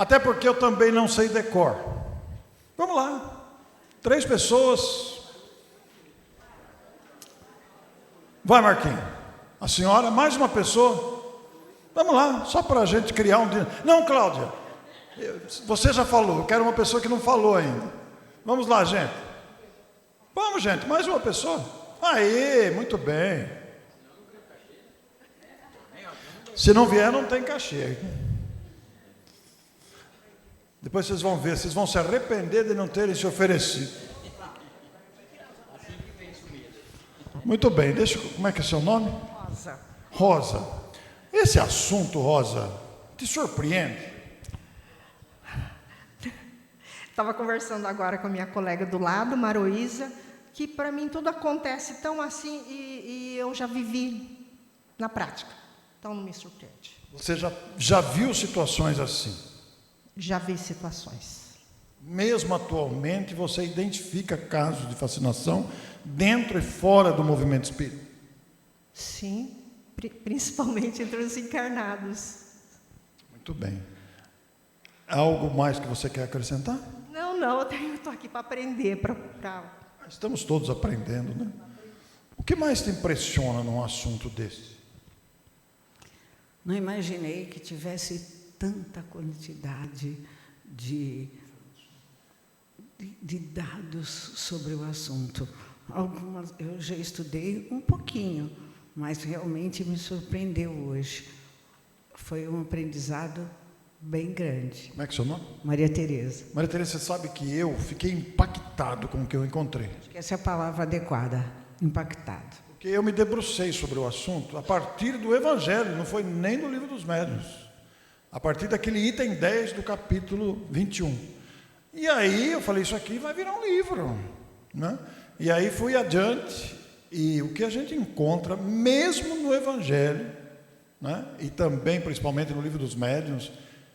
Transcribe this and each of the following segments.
Até porque eu também não sei decor. Vamos lá. 3 pessoas. Vai, Marquinhos. A senhora, mais uma pessoa. Vamos lá, só para a gente criar um dia. Não, Cláudia, você já falou, eu quero uma pessoa que não falou ainda. Vamos lá, gente. Vamos, gente, mais uma pessoa. Aí, muito bem. Se não vier, não tem cachê. Depois vocês vão ver, vocês vão se arrepender de não terem se oferecido. Muito bem, como é que é seu nome? Rosa. Rosa. Esse assunto, Rosa, te surpreende? Estava conversando agora com a minha colega do lado, Maroísa, que para mim tudo acontece tão assim e eu já vivi na prática. Então não me surpreende. Você já viu situações assim? Já vi situações. Mesmo atualmente, você identifica casos de fascinação dentro e fora do movimento espírita? Sim, principalmente entre os encarnados. Muito bem. Algo mais que você quer acrescentar? Não, eu estou aqui para aprender. Estamos todos aprendendo, né? O que mais te impressiona num assunto desse? Não imaginei que tivesse tanta quantidade de dados sobre o assunto. Algumas eu já estudei um pouquinho, mas realmente me surpreendeu hoje. Foi um aprendizado bem grande. Como é que é o seu nome? Maria Tereza. Maria Tereza, você sabe que eu fiquei impactado com o que eu encontrei. Acho que essa é a palavra adequada, impactado. Porque eu me debrucei sobre o assunto a partir do Evangelho, não foi nem do Livro dos Médiuns. A partir daquele item 10 do capítulo 21. E aí eu falei, isso aqui vai virar um livro, né? E aí fui adiante, e o que a gente encontra, mesmo no Evangelho, né? E também, principalmente no Livro dos Médiuns,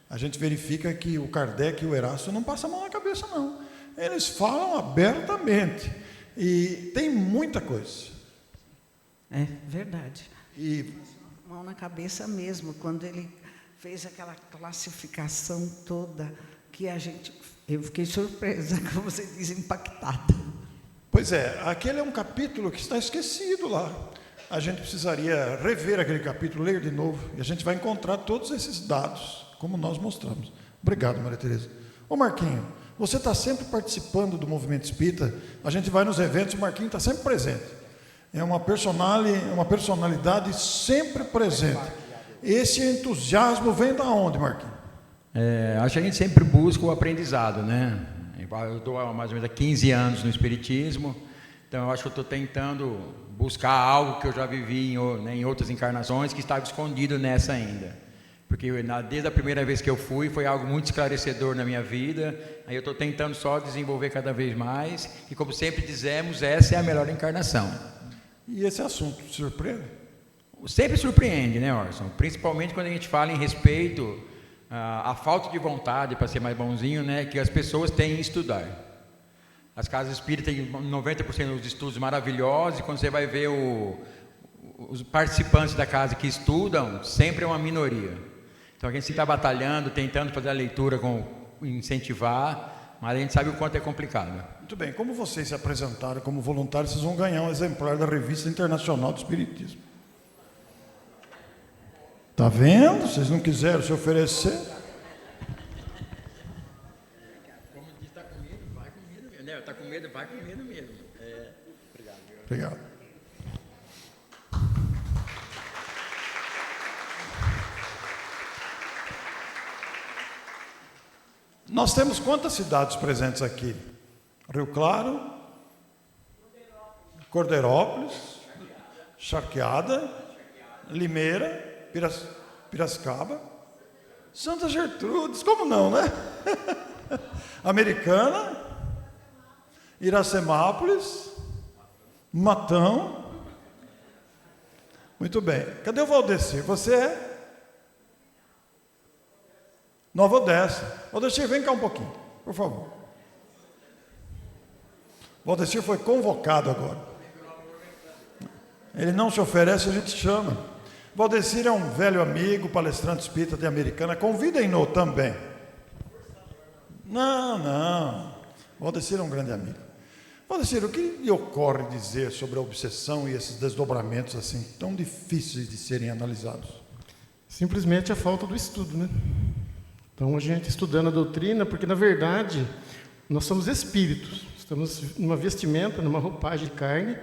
a gente verifica que o Kardec e o Erasto não passam a mão na cabeça, não. Eles falam abertamente, e tem muita coisa. É verdade. E mão na cabeça mesmo, quando ele fez aquela classificação toda, que eu fiquei surpresa, como você diz, impactada. Pois é, aquele é um capítulo que está esquecido lá. A gente precisaria rever aquele capítulo, ler de novo, e a gente vai encontrar todos esses dados, como nós mostramos. Obrigado, Maria Tereza. Ô Marquinho, você está sempre participando do movimento espírita, a gente vai nos eventos, o Marquinho está sempre presente. É uma personalidade sempre presente. Esse entusiasmo vem da onde, Marquinhos? Acho que a gente sempre busca o aprendizado, né? Eu estou há mais ou menos 15 anos no Espiritismo, então eu acho que eu estou tentando buscar algo que eu já vivi em outras encarnações, que estava escondido nessa ainda. Porque desde a primeira vez que eu fui, foi algo muito esclarecedor na minha vida, aí eu estou tentando só desenvolver cada vez mais, e como sempre dizemos, essa é a melhor encarnação. E esse assunto te surpreende? Sempre surpreende, né, Orson? Principalmente quando a gente fala em respeito à falta de vontade, para ser mais bonzinho, né, que as pessoas têm em estudar. As casas espíritas têm 90% dos estudos maravilhosos, e quando você vai ver os participantes da casa que estudam, sempre é uma minoria. Então a gente está batalhando, tentando fazer a leitura, incentivar, mas a gente sabe o quanto é complicado. Muito bem, como vocês se apresentaram como voluntários, vocês vão ganhar um exemplar da Revista Internacional do Espiritismo. Está vendo? Vocês não quiseram se oferecer? Como diz, está com medo, vai com medo mesmo. Está com medo, vai com medo mesmo. Obrigado. Obrigado. Nós temos quantas cidades presentes aqui? Rio Claro, Cordeirópolis, Charqueada, Limeira, Piracicaba, Santa Gertrudes, como não, né? Americana, Iracemápolis, Matão. Muito bem. Cadê o Valdecir? Você é? Nova Odessa. Valdecir, vem cá um pouquinho, por favor. Valdecir foi convocado agora. Ele não se oferece, a gente chama. Valdecir é um velho amigo, palestrante espírita de Americana. Convidem-no também. Não. Valdecir é um grande amigo. Valdecir, o que lhe ocorre dizer sobre a obsessão e esses desdobramentos assim tão difíceis de serem analisados? Simplesmente a falta do estudo, né? Então, a gente estudando a doutrina, porque, na verdade, nós somos espíritos. Estamos numa vestimenta, numa roupagem de carne,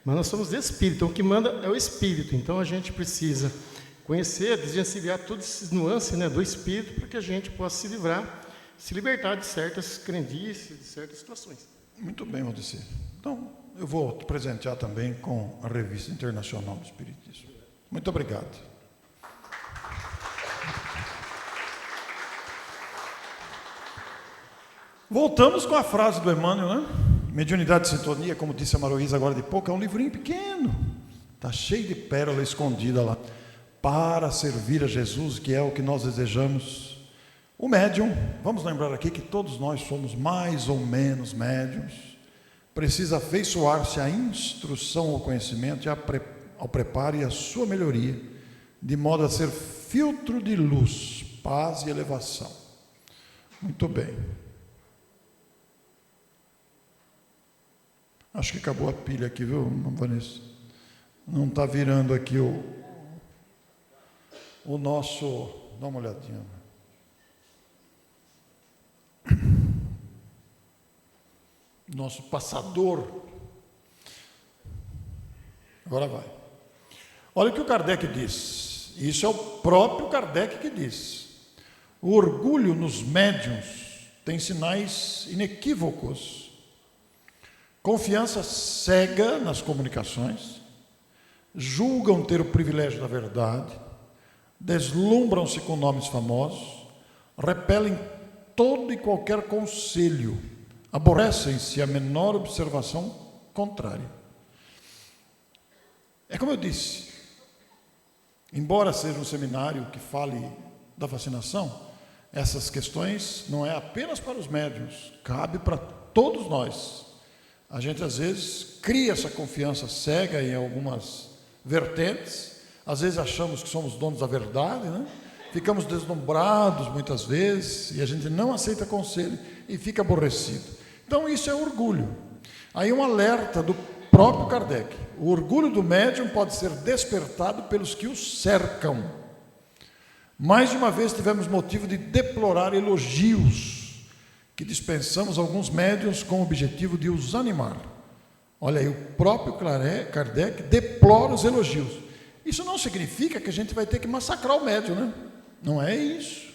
mas nós somos espírito. Então, o que manda é o espírito. Então, a gente precisa conhecer, desvencilhar todas essas nuances, né, do espírito, para que a gente possa se libertar de certas crendices, de certas situações. Muito bem, Valdecir. Então, eu vou te presentear também com a Revista Internacional do Espiritismo. Muito obrigado. Voltamos com a frase do Emmanuel, né? Mediunidade de Sintonia, como disse a Maroísa agora de pouco, é um livrinho pequeno. Está cheio de pérola escondida lá. Para servir a Jesus, que é o que nós desejamos. O médium, vamos lembrar aqui que todos nós somos mais ou menos médiums, precisa afeiçoar-se à instrução, ao conhecimento, ao preparo e à sua melhoria, de modo a ser filtro de luz, paz e elevação. Muito bem. Acho que acabou a pilha aqui, viu, Vanessa? Não está virando aqui o nosso... Dá uma olhadinha. Nosso passador. Agora vai. Olha o que o Kardec diz. Isso é o próprio Kardec que diz. O orgulho nos médiuns tem sinais inequívocos. Confiança cega nas comunicações, julgam ter o privilégio da verdade, deslumbram-se com nomes famosos, repelem todo e qualquer conselho, aborrecem-se a menor observação contrária. É como eu disse, embora seja um seminário que fale da fascinação, essas questões não é apenas para os médiuns, cabe para todos nós. A gente às vezes cria essa confiança cega em algumas vertentes, às vezes achamos que somos donos da verdade, né? Ficamos deslumbrados muitas vezes e a gente não aceita conselho e fica aborrecido. Então isso é orgulho. Aí um alerta do próprio Kardec. O orgulho do médium pode ser despertado pelos que o cercam. Mais de uma vez tivemos motivo de deplorar elogios que dispensamos alguns médiuns com o objetivo de os animar. Olha aí, o próprio Kardec deplora os elogios. Isso não significa que a gente vai ter que massacrar o médium, né? Não é isso.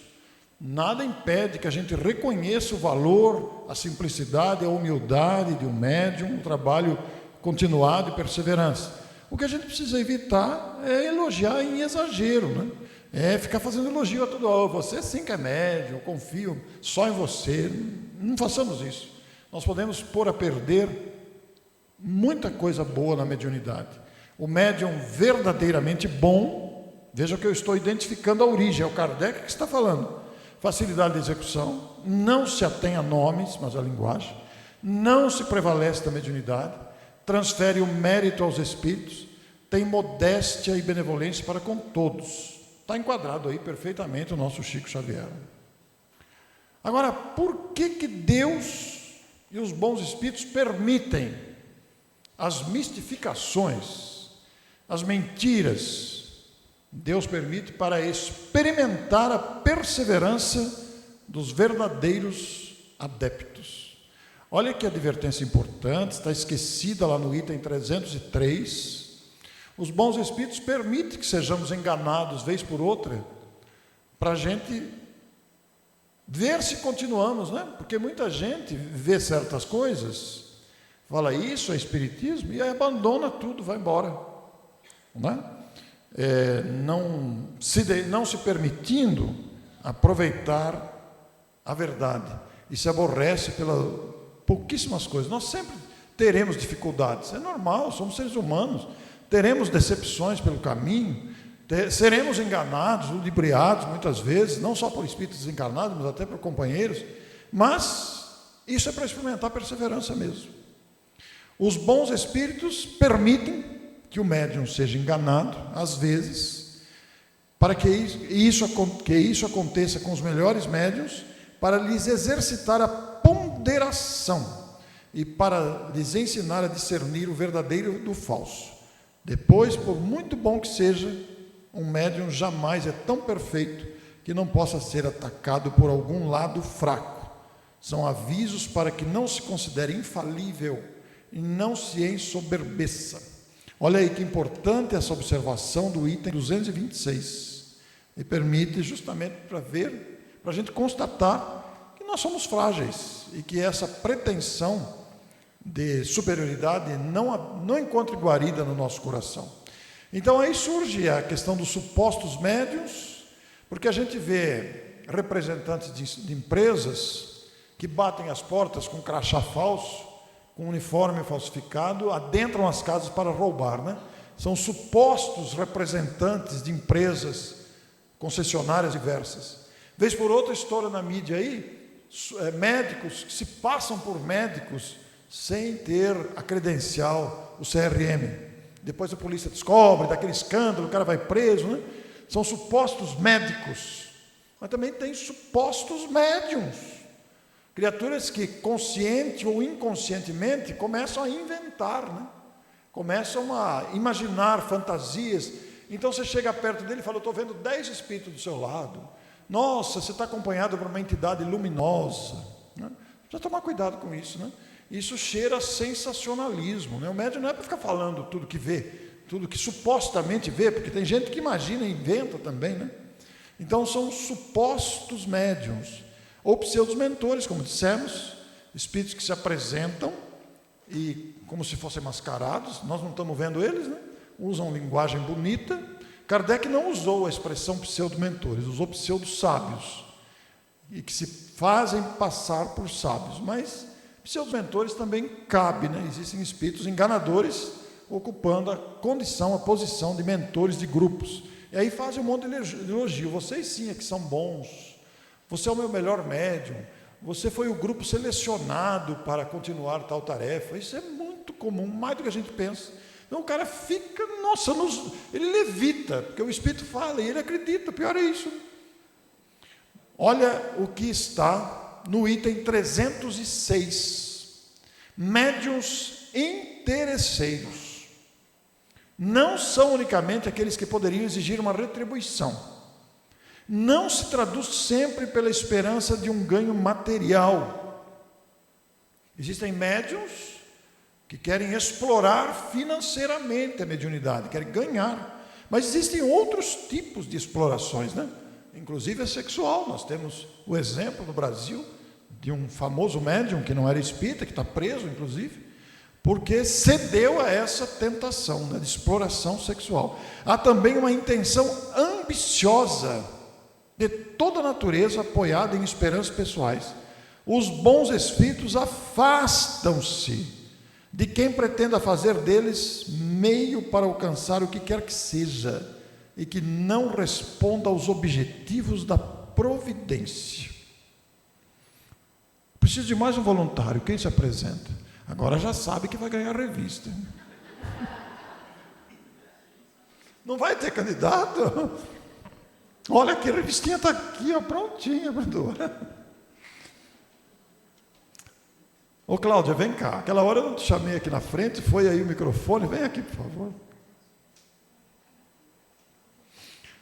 Nada impede que a gente reconheça o valor, a simplicidade, a humildade de um médium, um trabalho continuado e perseverança. O que a gente precisa evitar é elogiar em exagero, né? É ficar fazendo elogio a tudo. Oh, você sim que é médium, eu confio só em você. Não façamos isso. Nós podemos pôr a perder muita coisa boa na mediunidade. O médium verdadeiramente bom, veja que eu estou identificando a origem, é o Kardec que está falando. Facilidade de execução, não se atém a nomes, mas a linguagem, não se prevalece da mediunidade, transfere o mérito aos espíritos, tem modéstia e benevolência para com todos. Está enquadrado aí perfeitamente o nosso Chico Xavier. Agora, por que Deus e os bons espíritos permitem as mistificações, as mentiras? Deus permite para experimentar a perseverança dos verdadeiros adeptos. Olha que advertência importante, está esquecida lá no item 303. Os bons espíritos permitem que sejamos enganados, vez por outra, para a gente ver se continuamos, né? Porque muita gente vê certas coisas, fala isso é espiritismo, e aí abandona tudo, vai embora, né? Não se permitindo aproveitar a verdade, e se aborrece pelas pouquíssimas coisas. Nós sempre teremos dificuldades, é normal, somos seres humanos, teremos decepções pelo caminho, seremos enganados, ludibriados muitas vezes, não só por espíritos desencarnados, mas até por companheiros, mas isso é para experimentar perseverança mesmo. Os bons espíritos permitem que o médium seja enganado, às vezes, para que isso aconteça com os melhores médiuns, para lhes exercitar a ponderação e para lhes ensinar a discernir o verdadeiro do falso. Depois, por muito bom que seja, um médium jamais é tão perfeito que não possa ser atacado por algum lado fraco. São avisos para que não se considere infalível e não se ensoberbeça. Olha aí que importante essa observação do item 226. E permite justamente para a gente constatar que nós somos frágeis e que essa pretensão de superioridade não encontre guarida no nosso coração. Então aí surge a questão dos supostos médiuns, porque a gente vê representantes de empresas que batem as portas com crachá falso, com uniforme falsificado, adentram as casas para roubar, né? São supostos representantes de empresas, concessionárias diversas. Vez por outra, história na mídia aí, médicos que se passam por médicos sem ter a credencial, o CRM. Depois a polícia descobre, daquele escândalo, o cara vai preso, né? São supostos médicos, mas também tem supostos médiuns. Criaturas que, consciente ou inconscientemente, começam a inventar, né? Começam a imaginar fantasias. Então você chega perto dele e fala: eu estou vendo 10 espíritos do seu lado. Nossa, você está acompanhado por uma entidade luminosa, né? Precisa tomar cuidado com isso, né? Isso cheira a sensacionalismo, né? O médium não é para ficar falando tudo que vê, tudo que supostamente vê, porque tem gente que imagina e inventa também, né? Então são supostos médiuns, ou pseudos mentores, como dissemos, espíritos que se apresentam e como se fossem mascarados, nós não estamos vendo eles, né? Usam linguagem bonita. Kardec não usou a expressão pseudo-mentores, usou pseudo-sábios, e que se fazem passar por sábios, mas pseudo-mentores também cabe, né? Existem espíritos enganadores ocupando a condição, a posição de mentores de grupos, e aí fazem um monte de elogio. Vocês sim é que são bons, você é o meu melhor médium, você foi o grupo selecionado para continuar tal tarefa. Isso é muito comum, mais do que a gente pensa. Então o cara fica, nossa, ele levita, porque o Espírito fala e ele acredita, pior é isso. Olha o que está no item 306. Médiuns interesseiros. Não são unicamente aqueles que poderiam exigir uma retribuição. Não se traduz sempre pela esperança de um ganho material. Existem médiuns que querem explorar financeiramente a mediunidade, querem ganhar. Mas existem outros tipos de explorações, né? Inclusive a sexual. Nós temos o exemplo no Brasil de um famoso médium que não era espírita, que está preso, inclusive, porque cedeu a essa tentação, né, de exploração sexual. Há também uma intenção ambiciosa de toda a natureza apoiada em esperanças pessoais. Os bons espíritos afastam-se de quem pretenda fazer deles meio para alcançar o que quer que seja e que não responda aos objetivos da providência. Preciso de mais um voluntário. Quem se apresenta? Agora já sabe que vai ganhar revista. Não vai ter candidato? Olha que a revistinha está aqui, ó, prontinha para doar. Ô Cláudia, vem cá. Aquela hora eu não te chamei aqui na frente, foi aí o microfone. Vem aqui, por favor.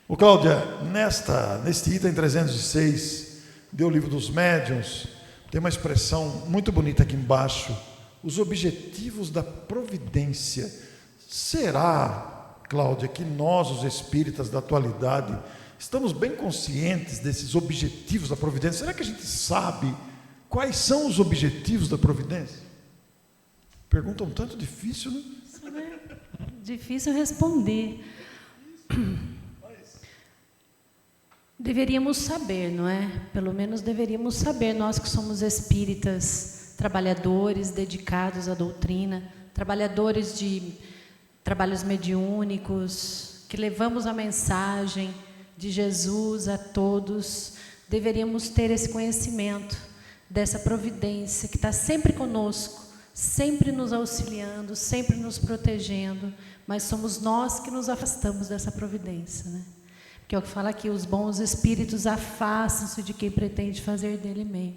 Ô Cláudia, neste item 306 do Livro dos Médiuns, tem uma expressão muito bonita aqui embaixo: os objetivos da providência. Será, Cláudia, que nós, os espíritas da atualidade, estamos bem conscientes desses objetivos da providência? Será que a gente sabe quais são os objetivos da providência? Pergunta um tanto difícil, né? Difícil responder. Deveríamos saber, não é? Pelo menos deveríamos saber, nós que somos espíritas, trabalhadores dedicados à doutrina, trabalhadores de trabalhos mediúnicos, que levamos a mensagem de Jesus a todos, deveríamos ter esse conhecimento dessa providência que está sempre conosco, sempre nos auxiliando, sempre nos protegendo, mas somos nós que nos afastamos dessa providência, né? que é o que fala aqui, os bons espíritos afastam-se de quem pretende fazer dele meio.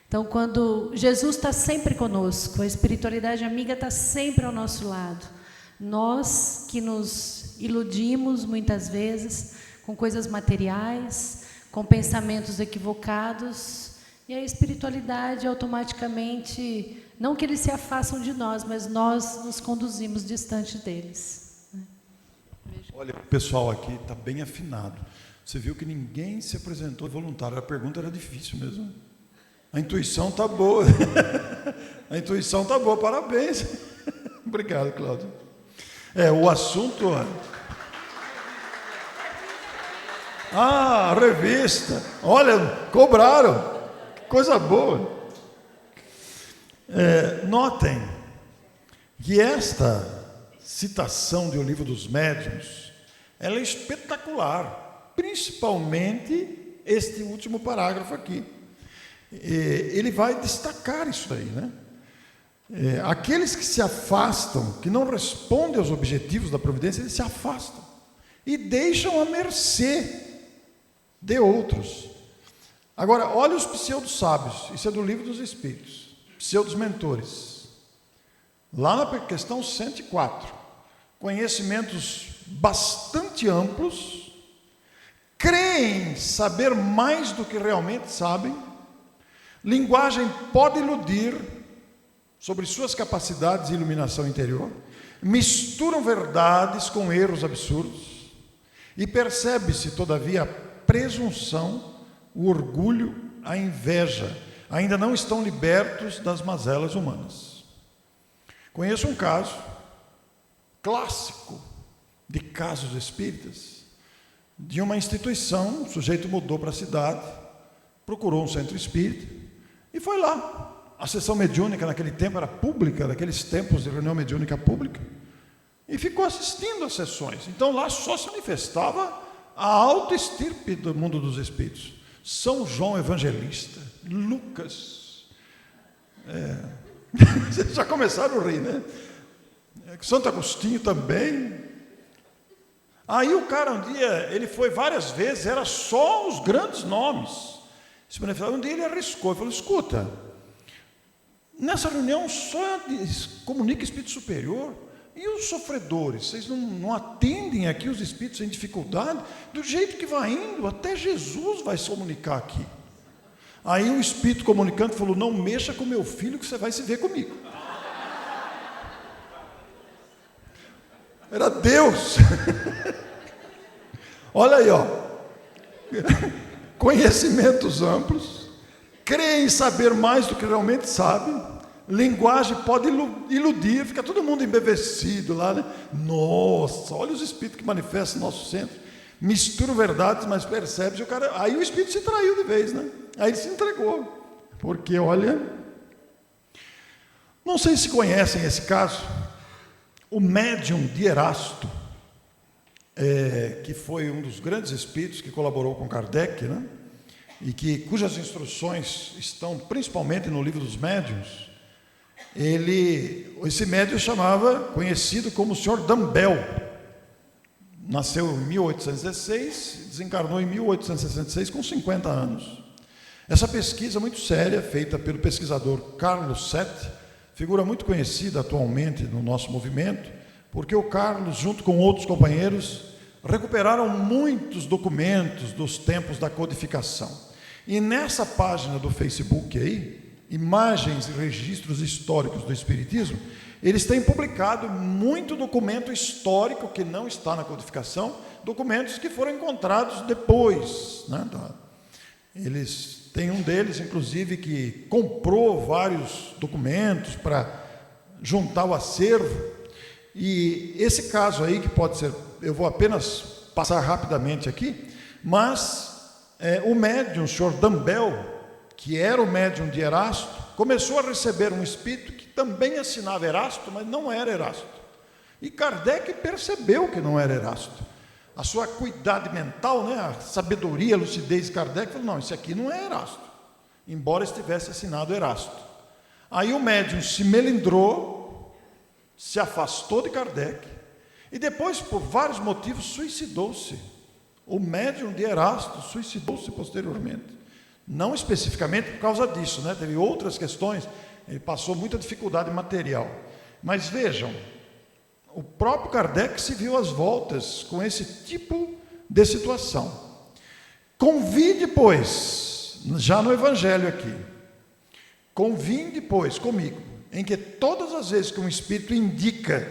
Então, quando Jesus está sempre conosco, a espiritualidade amiga está sempre ao nosso lado. Nós que nos iludimos muitas vezes com coisas materiais, com pensamentos equivocados, e a espiritualidade automaticamente, não que eles se afastam de nós, mas nós nos conduzimos distante deles. Olha, o pessoal aqui está bem afinado. Você viu que ninguém se apresentou voluntário. A pergunta era difícil mesmo. A intuição está boa. A intuição está boa, parabéns. Obrigado, Cláudio. O assunto... a revista. Olha, cobraram. Que coisa boa. Notem que esta citação do Livro dos Médiuns, ela é espetacular, principalmente este último parágrafo aqui. Ele vai destacar isso aí, né? Aqueles que se afastam, que não respondem aos objetivos da providência, eles se afastam e deixam à mercê de outros. Agora, olha os pseudo-sábios, isso é do Livro dos Espíritos, pseudos-mentores. Lá na questão 104, conhecimentos bastante amplos, creem saber mais do que realmente sabem, linguagem pode iludir sobre suas capacidades de iluminação interior, misturam verdades com erros absurdos, e percebe-se, todavia, a presunção, o orgulho, a inveja, ainda não estão libertos das mazelas humanas. Conheço um caso clássico de casos espíritas, de uma instituição, o sujeito mudou para a cidade, procurou um centro espírita e foi lá. A sessão mediúnica naquele tempo era pública, naqueles tempos de reunião mediúnica pública, e ficou assistindo às sessões. Então lá só se manifestava a alta estirpe do mundo dos espíritos. São João Evangelista, Lucas... Vocês já começaram a rir, né? Santo Agostinho também. Aí o cara um dia, ele foi várias vezes, era só os grandes nomes. Um dia ele arriscou e falou: escuta, nessa reunião só comunica espírito superior, e os sofredores, vocês não atendem aqui os espíritos em dificuldade? Do jeito que vai indo, até Jesus vai se comunicar aqui. Aí o espírito comunicante falou: não mexa com meu filho que você vai se ver comigo. Era Deus. Olha aí, ó. Conhecimentos amplos, creem saber mais do que realmente sabem, linguagem pode iludir, fica todo mundo embevecido lá, né? Nossa, olha os espíritos que manifestam no nosso centro, misturam verdades, mas percebe, o cara, aí o espírito se traiu de vez, né? Aí ele se entregou, porque olha, não sei se conhecem esse caso, o médium de Erasto, que foi um dos grandes espíritos que colaborou com Kardec, né? E cujas instruções estão principalmente no Livro dos Médiuns. Esse médium conhecido como o Sr. Dumbell, nasceu em 1816, desencarnou em 1866 com 50 anos. Essa pesquisa muito séria, feita pelo pesquisador Carlos Sete, figura muito conhecida atualmente no nosso movimento, porque o Carlos, junto com outros companheiros, recuperaram muitos documentos dos tempos da codificação. E nessa página do Facebook aí, imagens e registros históricos do Espiritismo, eles têm publicado muito documento histórico que não está na codificação, documentos que foram encontrados depois, né? Eles têm um deles, inclusive, que comprou vários documentos para juntar o acervo. E esse caso aí, que pode ser, eu vou apenas passar rapidamente aqui, mas o médium, o Sr. Dumbell, que era o médium de Erasto, começou a receber um espírito que também assinava Erasto, mas não era Erasto. E Kardec percebeu que não era Erasto. A sua acuidade mental, né, a sabedoria, a lucidez de Kardec, falou: não, esse aqui não é Erasto, embora estivesse assinado Erasto. Aí o médium se melindrou, se afastou de Kardec, e depois, por vários motivos, suicidou-se. O médium de Erasto suicidou-se posteriormente. Não especificamente por causa disso, né? Teve outras questões, ele passou muita dificuldade material. Mas vejam, o próprio Kardec se viu às voltas com esse tipo de situação. Convide, pois, já no Evangelho aqui, convide, pois, comigo, em que todas as vezes que um espírito indica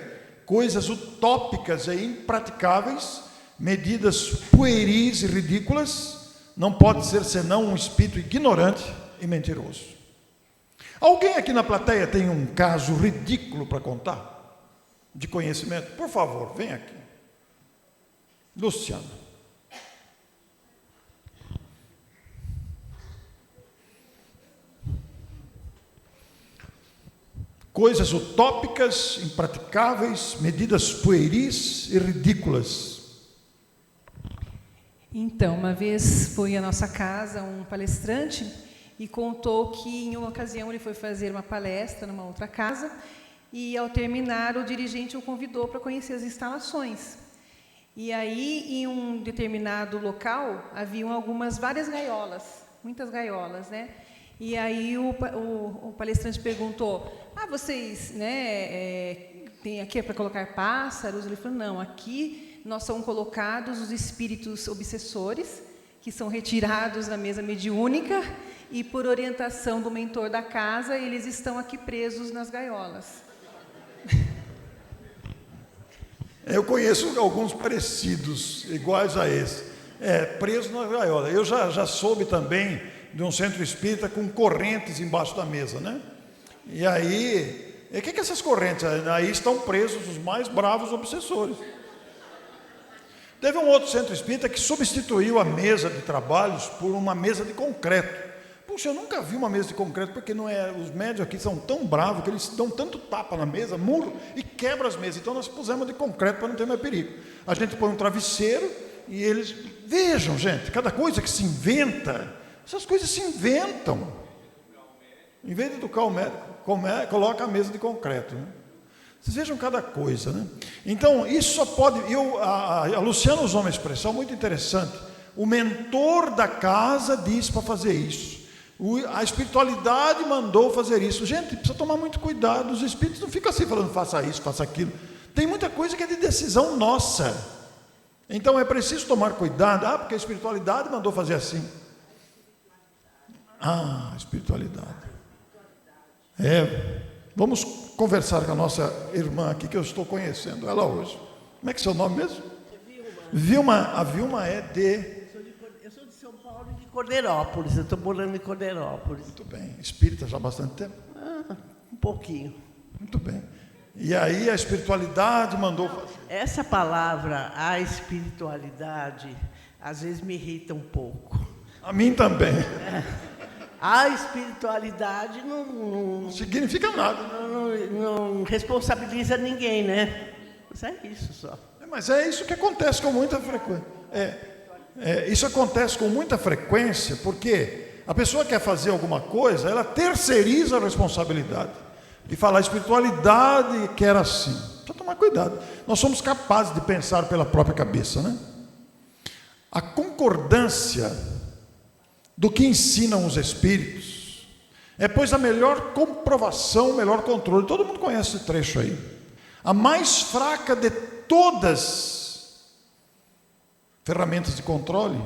coisas utópicas e impraticáveis, medidas pueris e ridículas, não pode ser senão um espírito ignorante e mentiroso. Alguém aqui na plateia tem um caso ridículo para contar? De conhecimento? Por favor, vem aqui. Luciano. Coisas utópicas, impraticáveis, medidas pueris e ridículas. Então, uma vez foi à nossa casa um palestrante e contou que em uma ocasião ele foi fazer uma palestra numa outra casa e, ao terminar, o dirigente o convidou para conhecer as instalações. E aí, em um determinado local, haviam várias gaiolas, muitas gaiolas, né? E aí o palestrante perguntou: vocês, né, tem aqui para colocar pássaros? Ele falou: não, aqui são colocados os espíritos obsessores, que são retirados da mesa mediúnica, e por orientação do mentor da casa, eles estão aqui presos nas gaiolas. Eu conheço alguns parecidos, iguais a esse, presos na gaiola. Eu já soube também de um centro espírita com correntes embaixo da mesa, né? E aí, o que essas correntes? Aí estão presos os mais bravos obsessores. Teve um outro centro espírita que substituiu a mesa de trabalhos por uma mesa de concreto. Puxa, eu nunca vi uma mesa de concreto, porque os médios aqui são tão bravos que eles dão tanto tapa na mesa, murro, e quebram as mesas. Então nós pusemos de concreto para não ter mais perigo. A gente põe um travesseiro e eles... Vejam, gente, cada coisa que se inventa, essas coisas se inventam. Em vez de educar o médico, coloca a mesa de concreto, né? Vocês vejam cada coisa, né? Então, isso só pode... A Luciana usou uma expressão muito interessante. O mentor da casa disse para fazer isso. A espiritualidade mandou fazer isso. Gente, precisa tomar muito cuidado. Os espíritos não ficam assim falando: faça isso, faça aquilo. Tem muita coisa que é de decisão nossa. Então, é preciso tomar cuidado. Porque a espiritualidade mandou fazer assim. Espiritualidade. Vamos conversar com a nossa irmã aqui, que eu estou conhecendo ela hoje. Como é que é seu nome mesmo? Vilma. A Vilma é de... Eu sou de São Paulo e de Cordeirópolis. Eu estou morando em Cordeirópolis. Muito bem. Espírita já há bastante tempo? Um pouquinho. Muito bem. E aí a espiritualidade mandou fazer. Essa palavra, a espiritualidade, às vezes me irrita um pouco. A mim também. A espiritualidade não significa nada. Não responsabiliza ninguém, né? Mas é isso só. Mas é isso que acontece com muita frequência. Isso acontece com muita frequência porque a pessoa quer fazer alguma coisa, ela terceiriza a responsabilidade. E fala: a espiritualidade quer assim. Precisa tomar cuidado. Nós somos capazes de pensar pela própria cabeça, né? A concordância do que ensinam os espíritos pois, a melhor comprovação, o melhor controle. Todo mundo conhece esse trecho aí. A mais fraca de todas ferramentas de controle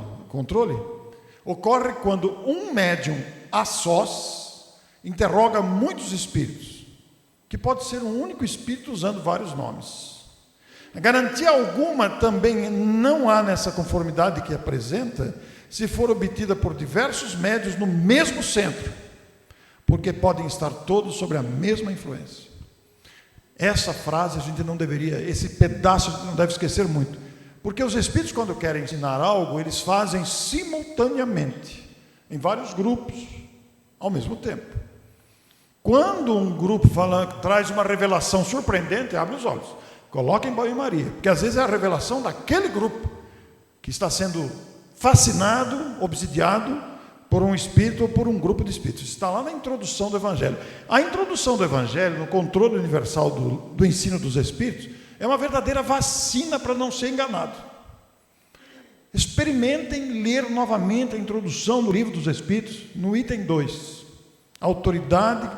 ocorre quando um médium a sós interroga muitos espíritos, que pode ser um único espírito usando vários nomes. Garantia alguma também não há nessa conformidade que apresenta, se for obtida por diversos médiuns no mesmo centro, porque podem estar todos sobre a mesma influência. Essa frase a gente não deveria, esse pedaço a gente não deve esquecer muito, porque os espíritos, quando querem ensinar algo, eles fazem simultaneamente, em vários grupos, ao mesmo tempo. Quando um grupo traz uma revelação surpreendente, abre os olhos, coloca em banho-maria, porque às vezes é a revelação daquele grupo que está sendo fascinado, obsidiado por um espírito ou por um grupo de espíritos. Está lá na introdução do Evangelho. A introdução do Evangelho, no controle universal do ensino dos espíritos, é uma verdadeira vacina para não ser enganado. Experimentem ler novamente a introdução do Livro dos Espíritos, no item 2. Autoridade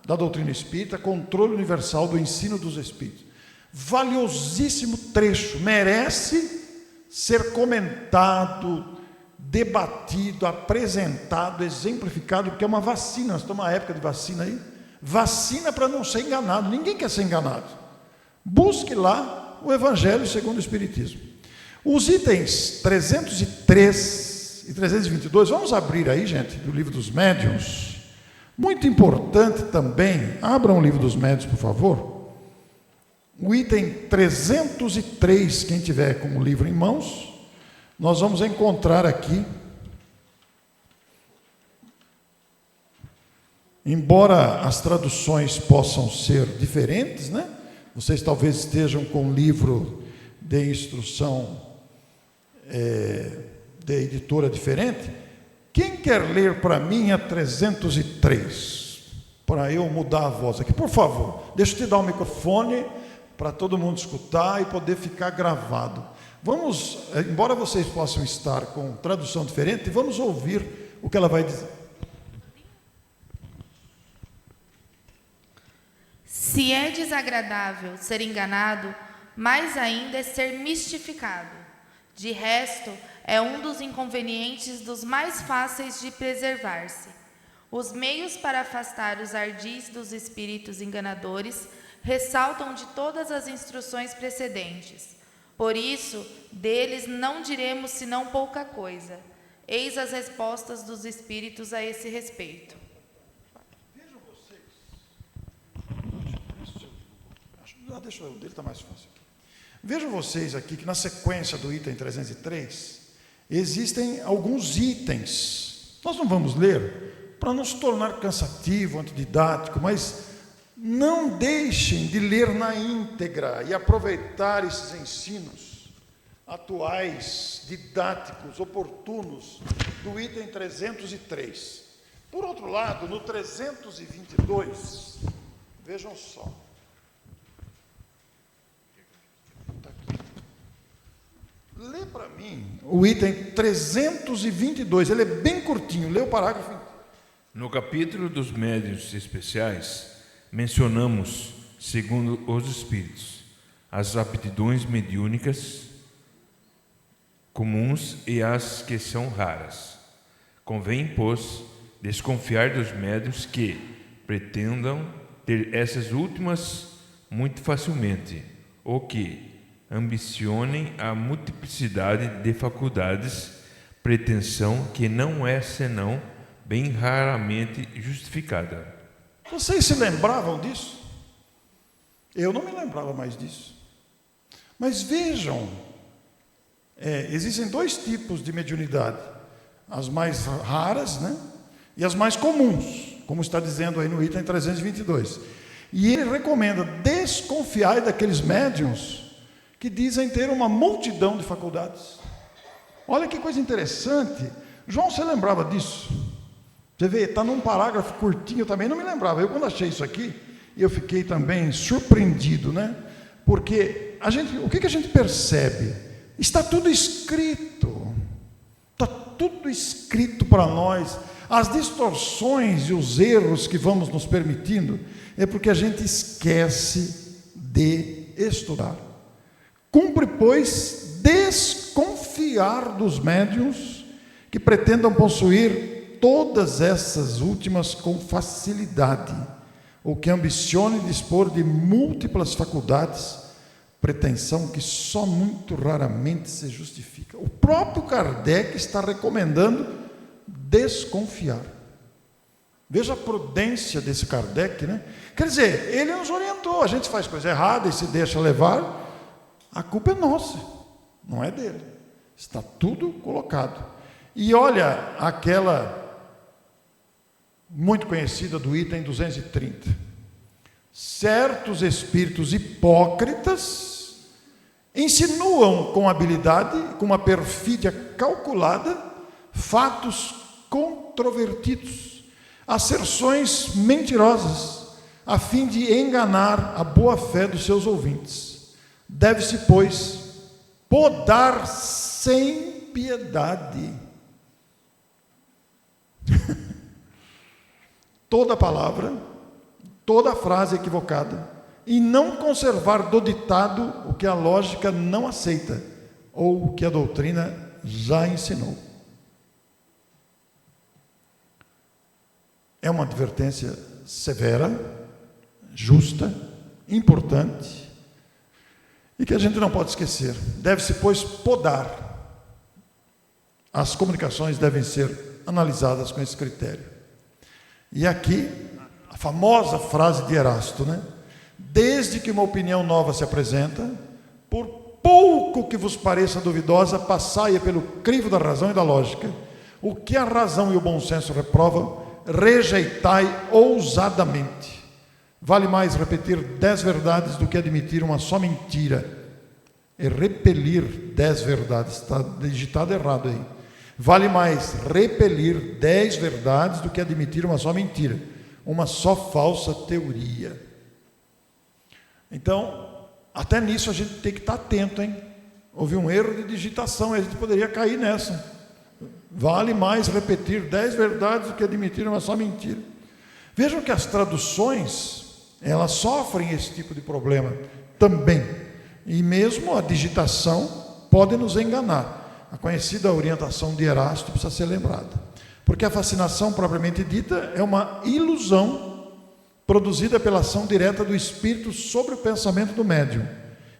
da doutrina espírita, controle universal do ensino dos espíritos. Valiosíssimo trecho, merece ser comentado, debatido, apresentado, exemplificado, porque é uma vacina. Nós estamos numa época de vacina aí. Vacina para não ser enganado. Ninguém quer ser enganado. Busque lá o Evangelho segundo o Espiritismo. Os itens 303 e 322, vamos abrir aí, gente, do Livro dos Médiuns. Muito importante também, abram o Livro dos Médiuns, por favor. O item 303, quem tiver com o livro em mãos, nós vamos encontrar aqui, embora as traduções possam ser diferentes, né? Vocês talvez estejam com um livro de instrução de editora diferente. Quem quer ler para mim a 303? Para eu mudar a voz aqui, por favor. Deixa eu te dar o microfone para todo mundo escutar e poder ficar gravado. Vamos, embora vocês possam estar com tradução diferente, vamos ouvir o que ela vai dizer. Se é desagradável ser enganado, mais ainda é ser mistificado. De resto, é um dos inconvenientes dos mais fáceis de preservar-se. Os meios para afastar os ardis dos espíritos enganadores ressaltam de todas as instruções precedentes. Por isso, deles não diremos senão pouca coisa. Eis as respostas dos espíritos a esse respeito. Vejam vocês. Deixa eu, o dele está mais fácil aqui. Vejam vocês aqui que na sequência do item 303, existem alguns itens. Nós não vamos ler para não se tornar cansativo, antididático, mas não deixem de ler na íntegra e aproveitar esses ensinos atuais, didáticos, oportunos, do item 303. Por outro lado, no 322, vejam só. Lê para mim o item 322, ele é bem curtinho, lê o parágrafo inteiro. No capítulo dos médiuns especiais, mencionamos, segundo os espíritos, as aptidões mediúnicas comuns e as que são raras. Convém, pois, desconfiar dos médiuns que pretendam ter essas últimas muito facilmente, ou que ambicionem a multiplicidade de faculdades, pretensão que não é senão bem raramente justificada. Vocês se lembravam disso? Eu não me lembrava mais disso. Mas vejam, existem dois tipos de mediunidade. As mais raras, né? E as mais comuns, como está dizendo aí no item 322. E ele recomenda desconfiar daqueles médiuns que dizem ter uma multidão de faculdades. Olha que coisa interessante. João, você lembrava disso? Você vê, está num parágrafo curtinho, eu também não me lembrava. Eu, quando achei isso aqui, eu fiquei também surpreendido, né? Porque o que a gente percebe? Está tudo escrito. Está tudo escrito para nós. As distorções e os erros que vamos nos permitindo é porque a gente esquece de estudar. Cumpre, pois, desconfiar dos médiuns que pretendam possuir todas essas últimas com facilidade, ou que ambicione dispor de múltiplas faculdades, pretensão que só muito raramente se justifica. O próprio Kardec está recomendando desconfiar. Veja a prudência desse Kardec, né? Quer dizer, ele nos orientou, a gente faz coisa errada e se deixa levar, a culpa é nossa, não é dele. Está tudo colocado. E olha aquela muito conhecida do item 230. Certos espíritos hipócritas insinuam com habilidade, com uma perfídia calculada, fatos controvertidos, asserções mentirosas, a fim de enganar a boa-fé dos seus ouvintes. Deve-se, pois, podar sem impiedade. Toda palavra, toda frase equivocada, e não conservar do ditado o que a lógica não aceita, ou o que a doutrina já ensinou. É uma advertência severa, justa, importante, e que a gente não pode esquecer. Deve-se, pois, podar. As comunicações devem ser analisadas com esse critério. E aqui, a famosa frase de Erasto, né? Desde que uma opinião nova se apresenta, por pouco que vos pareça duvidosa, passai pelo crivo da razão e da lógica. O que a razão e o bom senso reprovam, rejeitai ousadamente. Vale mais repetir 10 verdades do que admitir uma só mentira. E repelir 10 verdades, está digitado errado aí. Vale mais repelir 10 verdades do que admitir uma só mentira, uma só falsa teoria. Então, até nisso a gente tem que estar atento, hein? Houve um erro de digitação, a gente poderia cair nessa. Vale mais repetir 10 verdades do que admitir uma só mentira. Vejam que as traduções, elas sofrem esse tipo de problema também. E mesmo a digitação pode nos enganar. A conhecida orientação de Erasto precisa ser lembrada. Porque a fascinação propriamente dita é uma ilusão produzida pela ação direta do espírito sobre o pensamento do médium,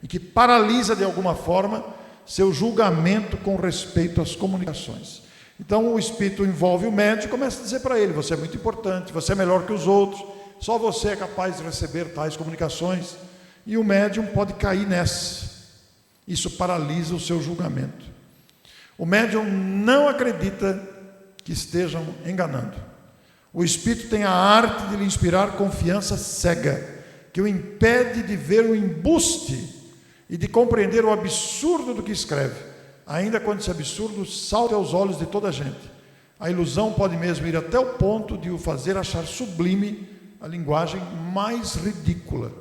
e que paralisa de alguma forma seu julgamento com respeito às comunicações. Então o espírito envolve o médium e começa a dizer para ele: você é muito importante, você é melhor que os outros, só você é capaz de receber tais comunicações. E o médium pode cair nessa. Isso paralisa o seu julgamento. O médium não acredita que estejam enganando. O espírito tem a arte de lhe inspirar confiança cega, que o impede de ver o embuste e de compreender o absurdo do que escreve, ainda quando esse absurdo salta aos olhos de toda a gente. A ilusão pode mesmo ir até o ponto de o fazer achar sublime a linguagem mais ridícula.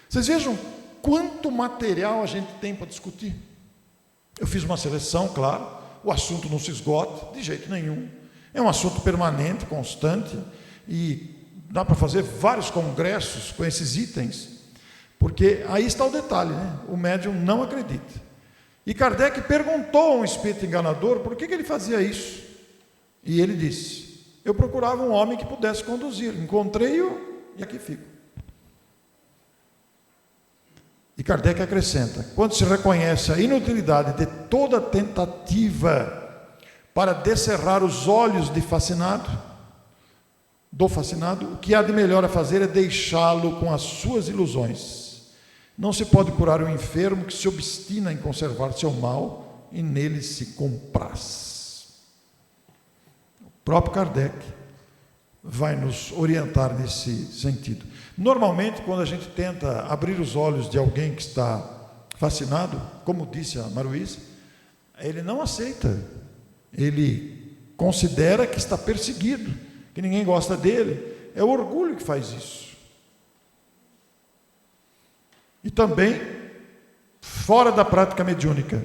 Vocês vejam quanto material a gente tem para discutir. Eu fiz uma seleção, claro, o assunto não se esgota de jeito nenhum. É um assunto permanente, constante, e dá para fazer vários congressos com esses itens, porque aí está o detalhe, né? O médium não acredita. E Kardec perguntou a um espírito enganador por que ele fazia isso. E ele disse: eu procurava um homem que pudesse conduzir, encontrei-o e aqui fico. E Kardec acrescenta: quando se reconhece a inutilidade de toda tentativa para descerrar os olhos do fascinado, o que há de melhor a fazer é deixá-lo com as suas ilusões. Não se pode curar o enfermo que se obstina em conservar seu mal e nele se compraz. O próprio Kardec vai nos orientar nesse sentido. Normalmente, quando a gente tenta abrir os olhos de alguém que está fascinado, como disse a Maruísa, ele não aceita. Ele considera que está perseguido, que ninguém gosta dele. É o orgulho que faz isso. E também, fora da prática mediúnica,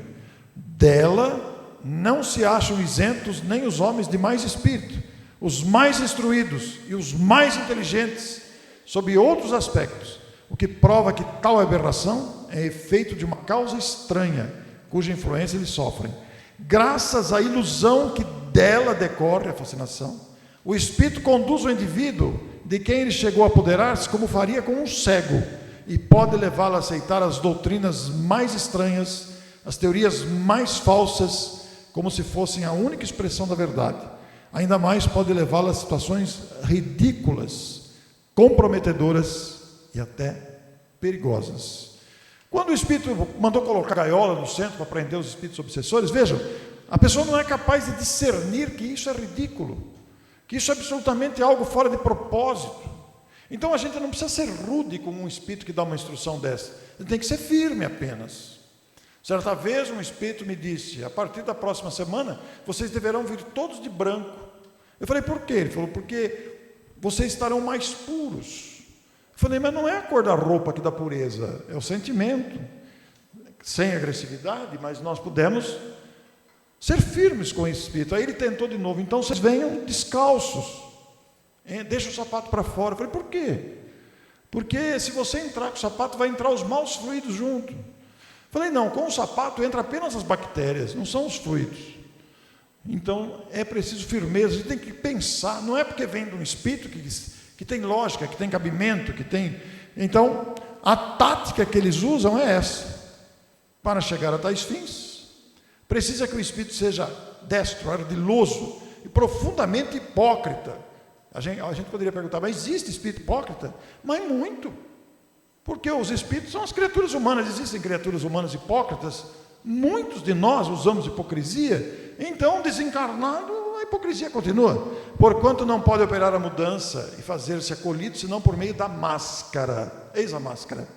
dela não se acham isentos nem os homens de mais espírito, os mais instruídos e os mais inteligentes, sob outros aspectos, o que prova que tal aberração é efeito de uma causa estranha, cuja influência eles sofrem. Graças à ilusão que dela decorre a fascinação, o espírito conduz o indivíduo de quem ele chegou a apoderar-se como faria com um cego, e pode levá-lo a aceitar as doutrinas mais estranhas, as teorias mais falsas, como se fossem a única expressão da verdade. Ainda mais pode levá-lo a situações ridículas, comprometedoras e até perigosas. Quando o espírito mandou colocar gaiola no centro para prender os espíritos obsessores, vejam, a pessoa não é capaz de discernir que isso é ridículo, que isso é absolutamente algo fora de propósito. Então a gente não precisa ser rude com um espírito que dá uma instrução dessa, ele tem que ser firme apenas. Certa vez um espírito me disse: a partir da próxima semana vocês deverão vir todos de branco. Eu falei: por quê? Ele falou: porque vocês estarão mais puros. Eu falei: mas não é a cor da roupa que dá pureza, é o sentimento, sem agressividade, mas nós podemos Ser firmes com o Espírito. Aí ele tentou de novo, então vocês venham descalços, deixa o sapato para fora. Eu falei, por quê? Porque se você entrar com o sapato, vai entrar os maus fluidos junto. Eu falei, não, com o sapato entra apenas as bactérias, não são os fluidos. Então é preciso firmeza, a gente tem que pensar, não é porque vem de um Espírito que tem lógica, que tem cabimento, que tem... Então, a tática que eles usam é essa. Para chegar a tais fins, precisa que o Espírito seja destro, ardiloso e profundamente hipócrita. A gente poderia perguntar, mas existe Espírito hipócrita? Mas muito. Porque os Espíritos são as criaturas humanas. Existem criaturas humanas hipócritas? Muitos de nós usamos hipocrisia. Então, desencarnado, a hipocrisia continua. Porquanto não pode operar a mudança e fazer-se acolhido, senão por meio da máscara. Eis a máscara,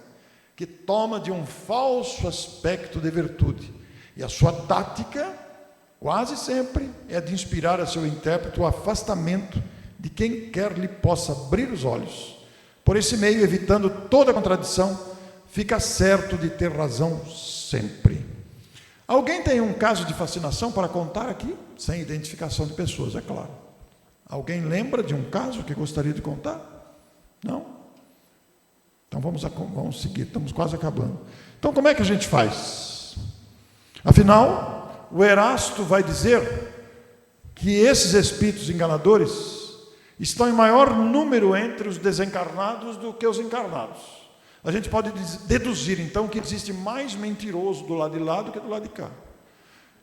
que toma de um falso aspecto de virtude. E a sua tática, quase sempre, é de inspirar a seu intérprete o afastamento de quem quer lhe possa abrir os olhos. Por esse meio, evitando toda contradição, fica certo de ter razão sempre. Alguém tem um caso de fascinação para contar aqui? Sem identificação de pessoas, é claro. Alguém lembra de um caso que gostaria de contar? Não? Então vamos seguir, estamos quase acabando. Então como é que a gente faz? Afinal, o Erasto vai dizer que esses espíritos enganadores estão em maior número entre os desencarnados do que os encarnados. A gente pode deduzir, então, que existe mais mentiroso do lado de lá do que do lado de cá.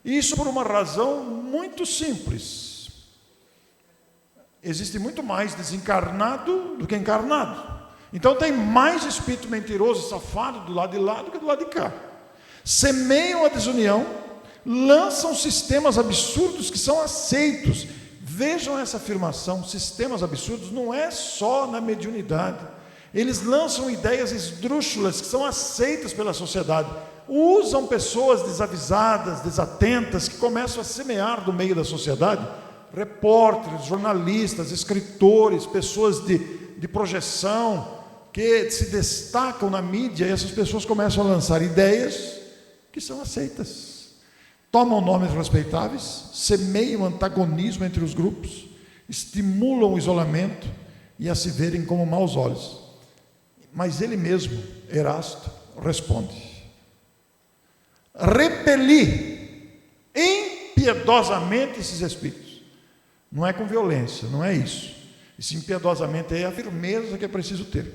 Isso por uma razão muito simples. Existe muito mais desencarnado do que encarnado. Então tem mais espírito mentiroso e safado do lado de lá do que do lado de cá. Semeiam a desunião, lançam sistemas absurdos que são aceitos. Vejam essa afirmação, sistemas absurdos não é só na mediunidade. Eles lançam ideias esdrúxulas que são aceitas pela sociedade. Usam pessoas desavisadas, desatentas, que começam a semear do meio da sociedade. Repórteres, jornalistas, escritores, pessoas de projeção, que se destacam na mídia, e essas pessoas começam a lançar ideias que são aceitas. Tomam nomes respeitáveis, semeiam antagonismo entre os grupos, estimulam o isolamento e a se verem como maus olhos. Mas ele mesmo, Erasto, responde: repeli impiedosamente esses espíritos. Não é com violência, não é isso. Isso impiedosamente é a firmeza que é preciso ter.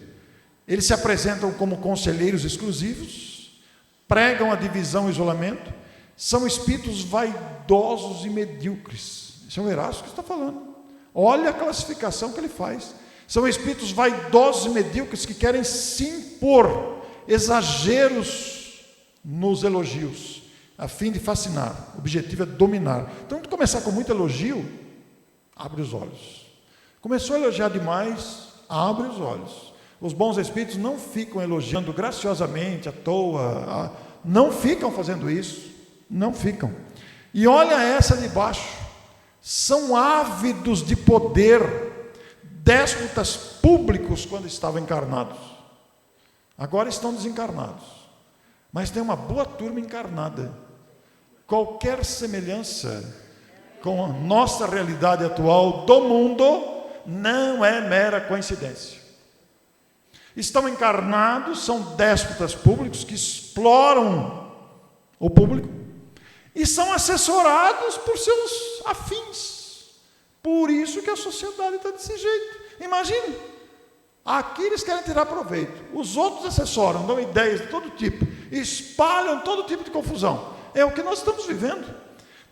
Eles se apresentam como conselheiros exclusivos, pregam a divisão e isolamento, são espíritos vaidosos e medíocres. Isso é o Erasto que está falando. Olha a classificação que ele faz. São espíritos vaidosos e medíocres que querem se impor, exageros nos elogios, a fim de fascinar. O objetivo é dominar. Então, de começar com muito elogio, abre os olhos. Começou a elogiar demais, abre os olhos. Os bons espíritos não ficam elogiando graciosamente, à toa, não ficam fazendo isso, não ficam. E olha essa de baixo, são ávidos de poder, déspotas públicos quando estavam encarnados. Agora estão desencarnados, mas tem uma boa turma encarnada. Qualquer semelhança com a nossa realidade atual do mundo não é mera coincidência. Estão encarnados, são déspotas públicos que exploram o público e são assessorados por seus afins. Por isso que a sociedade está desse jeito. Imagine, aqui eles querem tirar proveito, os outros assessoram, dão ideias de todo tipo, espalham todo tipo de confusão. É o que nós estamos vivendo.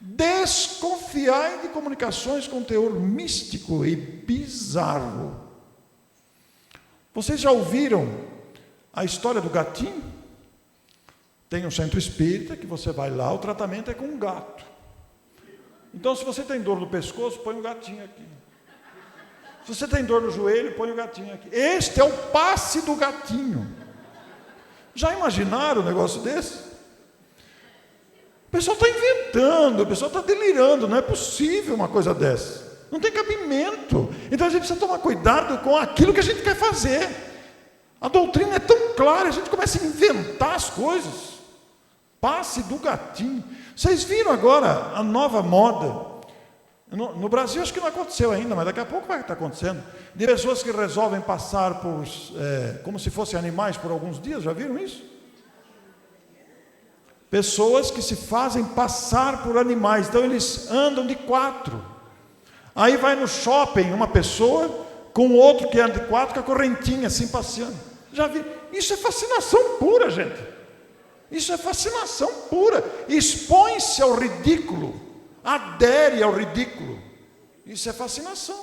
Desconfiai de comunicações com teor místico e bizarro. Vocês já ouviram a história do gatinho? Tem um centro espírita que você vai lá, o tratamento é com um gato. Então, se você tem dor no pescoço, põe um gatinho aqui. Se você tem dor no joelho, põe um gatinho aqui. Este é o passe do gatinho. Já imaginaram um negócio desse? O pessoal está inventando, o pessoal está delirando, não é possível uma coisa dessa. Não tem cabimento. Então a gente precisa tomar cuidado com aquilo que a gente quer fazer. A doutrina é tão clara, a gente começa a inventar as coisas. Passe do gatinho. Vocês viram agora a nova moda? No Brasil acho que não aconteceu ainda, mas daqui a pouco vai estar acontecendo. De pessoas que resolvem passar por, como se fossem animais por alguns dias, já viram isso? Pessoas que se fazem passar por animais, então eles andam de 4. Aí vai no shopping uma pessoa com outro que anda de 4 com a correntinha assim passeando. Já vi? Isso é fascinação pura, gente. Isso é fascinação pura. Expõe-se ao ridículo, adere ao ridículo. Isso é fascinação.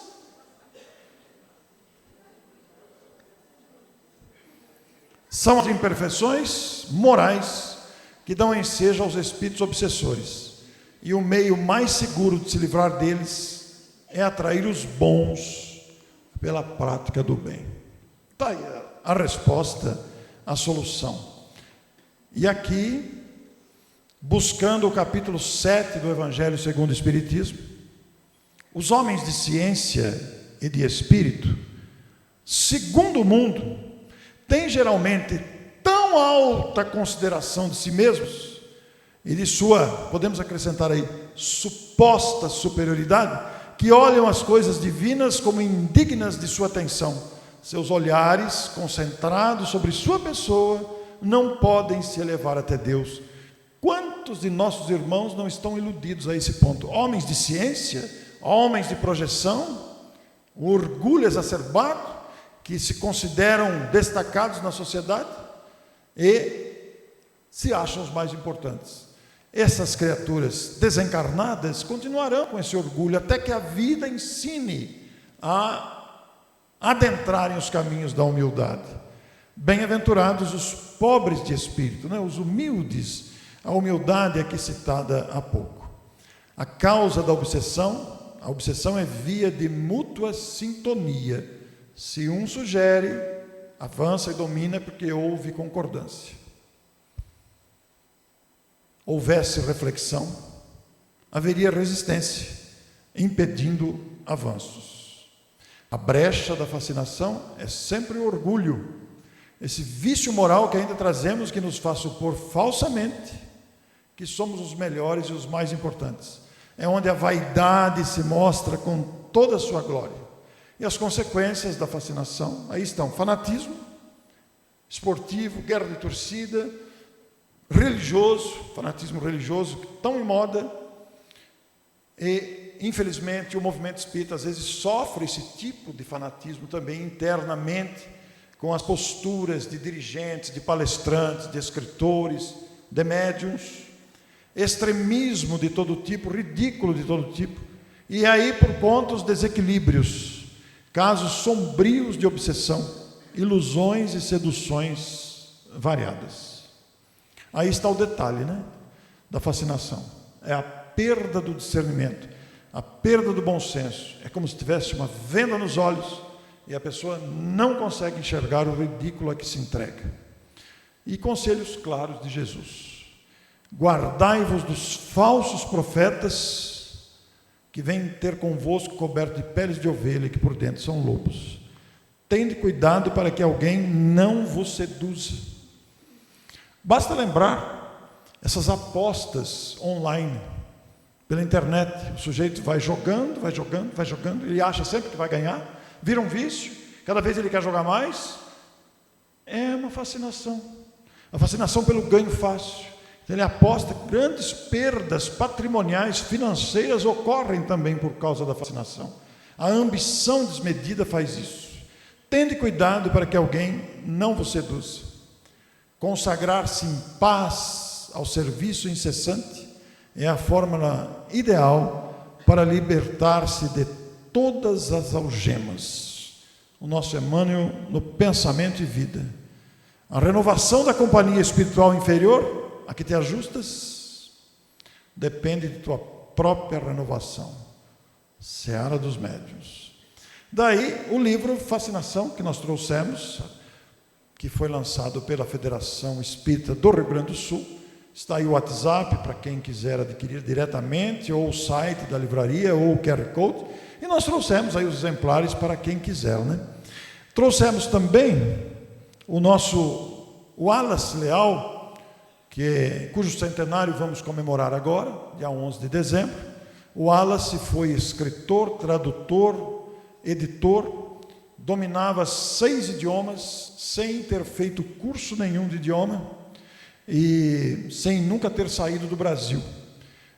São as imperfeições morais que dão ensejo aos espíritos obsessores. E o meio mais seguro de se livrar deles é atrair os bons pela prática do bem. Está aí a resposta, a solução. E aqui, buscando o capítulo 7 do Evangelho segundo o Espiritismo, os homens de ciência e de espírito, segundo o mundo, têm geralmente tão alta consideração de si mesmos e de sua, podemos acrescentar aí, suposta superioridade, que olham as coisas divinas como indignas de sua atenção. Seus olhares, concentrados sobre sua pessoa, não podem se elevar até Deus. Quantos de nossos irmãos não estão iludidos a esse ponto? Homens de ciência, homens de projeção, o orgulho exacerbado, que se consideram destacados na sociedade e se acham os mais importantes. Essas criaturas desencarnadas continuarão com esse orgulho até que a vida ensine a adentrarem os caminhos da humildade. Bem-aventurados os pobres de espírito, né? Os humildes. A humildade é aqui citada há pouco. A causa da obsessão, a obsessão é via de mútua sintonia. Se um sugere, avança e domina porque houve concordância. Houvesse reflexão, haveria resistência, impedindo avanços. A brecha da fascinação é sempre o orgulho, esse vício moral que ainda trazemos, que nos faz supor falsamente que somos os melhores e os mais importantes. É onde a vaidade se mostra com toda a sua glória. E as consequências da fascinação, aí estão: fanatismo esportivo, guerra de torcida, religioso, fanatismo religioso, tão em moda. E, infelizmente, o movimento espírita às vezes sofre esse tipo de fanatismo também internamente, com as posturas de dirigentes, de palestrantes, de escritores, de médiuns, extremismo de todo tipo, ridículo de todo tipo, e aí por conta os desequilíbrios, casos sombrios de obsessão, ilusões e seduções variadas. Aí está o detalhe, né, da fascinação. É a perda do discernimento, a perda do bom senso. É como se tivesse uma venda nos olhos e a pessoa não consegue enxergar o ridículo a que se entrega. E conselhos claros de Jesus: guardai-vos dos falsos profetas que vêm ter convosco coberto de peles de ovelha, que por dentro são lobos. Tende cuidado para que alguém não vos seduza. Basta lembrar essas apostas online, pela internet. O sujeito vai jogando, ele acha sempre que vai ganhar, vira um vício, cada vez ele quer jogar mais. É uma fascinação, a fascinação pelo ganho fácil. Ele aposta que grandes perdas patrimoniais, financeiras ocorrem também por causa da fascinação. A ambição desmedida faz isso. Tende cuidado para que alguém não vos seduza. Consagrar-se em paz ao serviço incessante é a fórmula ideal para libertar-se de todas as algemas. O nosso Emmanuel no Pensamento e Vida. A renovação da companhia espiritual inferior, a que te ajustas, depende de tua própria renovação. Seara dos Médiuns. Daí o livro Fascinação, que nós trouxemos, que foi lançado pela Federação Espírita do Rio Grande do Sul. Está aí o WhatsApp para quem quiser adquirir diretamente, ou o site da livraria, ou o QR Code. E nós trouxemos aí os exemplares para quem quiser, né? Trouxemos também o nosso Wallace Leal, cujo centenário vamos comemorar agora, dia 11 de dezembro. O Wallace foi escritor, tradutor, editor, dominava 6 idiomas, sem ter feito curso nenhum de idioma e sem nunca ter saído do Brasil.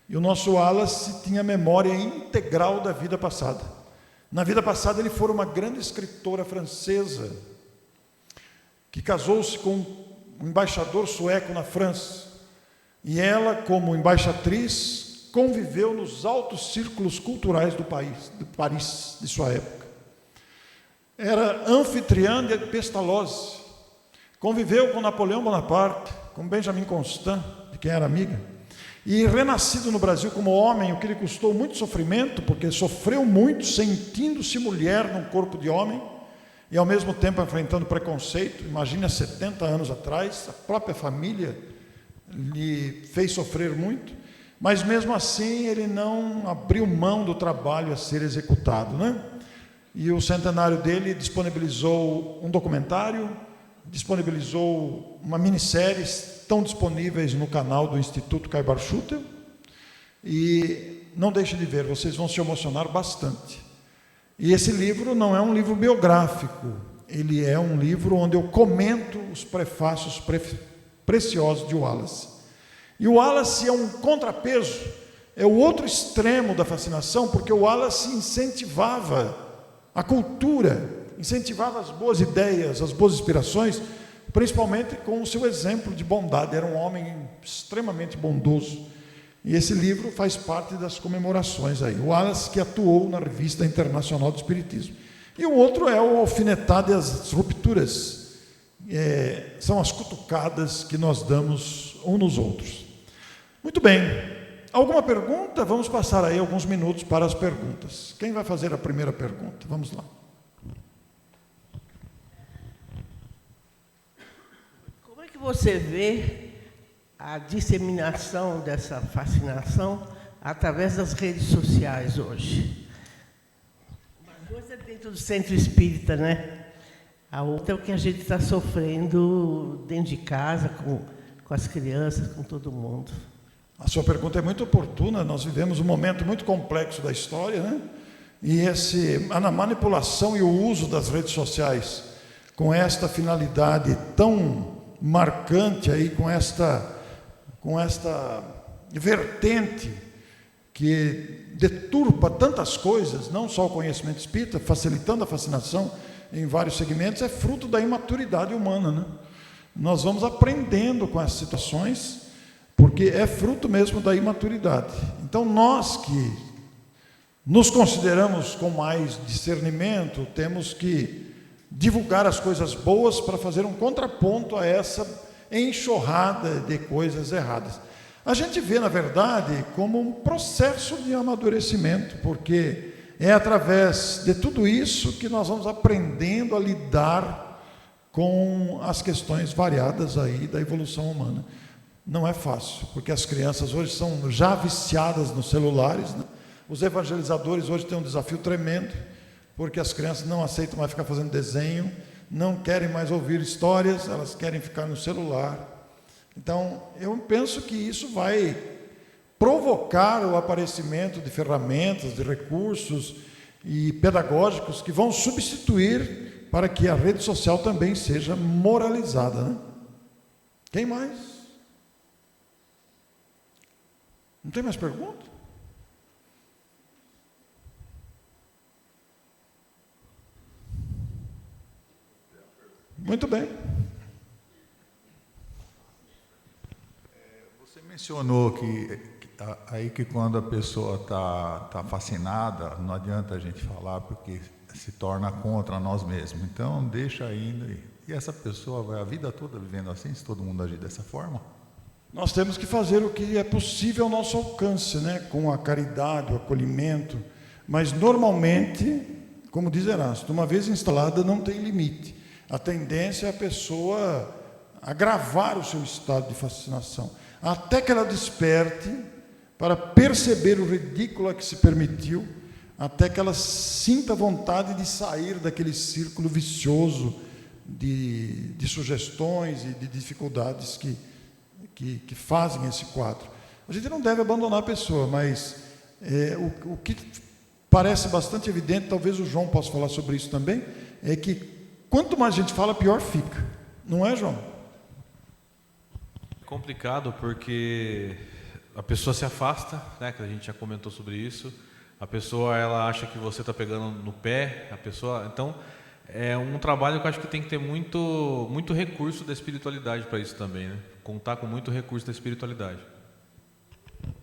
E o nosso Wallace tinha memória integral da vida passada. Na vida passada ele foi uma grande escritora francesa, que casou-se com um embaixador sueco na França. E ela, como embaixatriz, conviveu nos altos círculos culturais do país, de Paris, de sua época. Era anfitriã de Pestalozzi. Conviveu com Napoleão Bonaparte, com Benjamin Constant, de quem era amiga. E renascido no Brasil como homem, o que lhe custou muito sofrimento, porque sofreu muito sentindo-se mulher num corpo de homem, e ao mesmo tempo enfrentando preconceito. Imagine há 70 anos atrás, a própria família lhe fez sofrer muito, mas mesmo assim ele não abriu mão do trabalho a ser executado, né? E o centenário dele disponibilizou um documentário, disponibilizou uma minissérie, estão disponíveis no canal do Instituto Caibar Schutel, e não deixe de ver, vocês vão se emocionar bastante. E esse livro não é um livro biográfico, ele é um livro onde eu comento os prefácios preciosos de Wallace. E o Wallace é um contrapeso, é o outro extremo da fascinação, porque o Wallace incentivava a cultura, incentivava as boas ideias, as boas inspirações, principalmente com o seu exemplo de bondade. Era um homem extremamente bondoso. E esse livro faz parte das comemorações aí. O Wallace, que atuou na Revista Internacional do Espiritismo. E o outro é o alfinetado e as rupturas. São as cutucadas que nós damos uns nos outros. Muito bem. Alguma pergunta? Vamos passar aí alguns minutos para as perguntas. Quem vai fazer a primeira pergunta? Vamos lá. Como é que você vê a disseminação dessa fascinação através das redes sociais hoje? Uma coisa é dentro do centro espírita, né? A outra é o que a gente está sofrendo dentro de casa, com as crianças, com todo mundo. A sua pergunta é muito oportuna. Nós vivemos um momento muito complexo da história, né? E a manipulação e o uso das redes sociais com esta finalidade tão marcante aí, com esta vertente que deturpa tantas coisas, não só o conhecimento espírita, facilitando a fascinação em vários segmentos, é fruto da imaturidade humana, né? Nós vamos aprendendo com essas situações, porque é fruto mesmo da imaturidade. Então, nós que nos consideramos com mais discernimento, temos que divulgar as coisas boas para fazer um contraponto a essa enxurrada de coisas erradas. A gente vê, na verdade, como um processo de amadurecimento, porque é através de tudo isso que nós vamos aprendendo a lidar com as questões variadas aí da evolução humana. Não é fácil, porque as crianças hoje são já viciadas nos celulares, né? Os evangelizadores hoje têm um desafio tremendo, porque as crianças não aceitam mais ficar fazendo desenho, não querem mais ouvir histórias, elas querem ficar no celular. Então, eu penso que isso vai provocar o aparecimento de ferramentas, de recursos e pedagógicos que vão substituir para que a rede social também seja moralizada, né? Quem mais? Não tem mais pergunta? Muito bem. Você mencionou que quando a pessoa está fascinada, não adianta a gente falar porque se torna contra nós mesmos. Então, deixa ainda. E essa pessoa vai a vida toda vivendo assim, se todo mundo agir dessa forma? Nós temos que fazer o que é possível ao nosso alcance, né? Com a caridade, o acolhimento. Mas, normalmente, como diz Erasto, uma vez instalada, não tem limite. A tendência é a pessoa agravar o seu estado de fascinação, até que ela desperte para perceber o ridículo a que se permitiu, até que ela sinta vontade de sair daquele círculo vicioso de sugestões e de dificuldades que que fazem esse quadro. A gente não deve abandonar a pessoa, mas o que parece bastante evidente, talvez o João possa falar sobre isso também, é que quanto mais a gente fala, pior fica. Não é, João? É complicado porque a pessoa se afasta, né, que a gente já comentou sobre isso. A pessoa, ela acha que você está pegando no pé, a pessoa... Então, é um trabalho que eu acho que tem que ter muito recurso da espiritualidade para isso também, né? Contar com muito recurso da espiritualidade.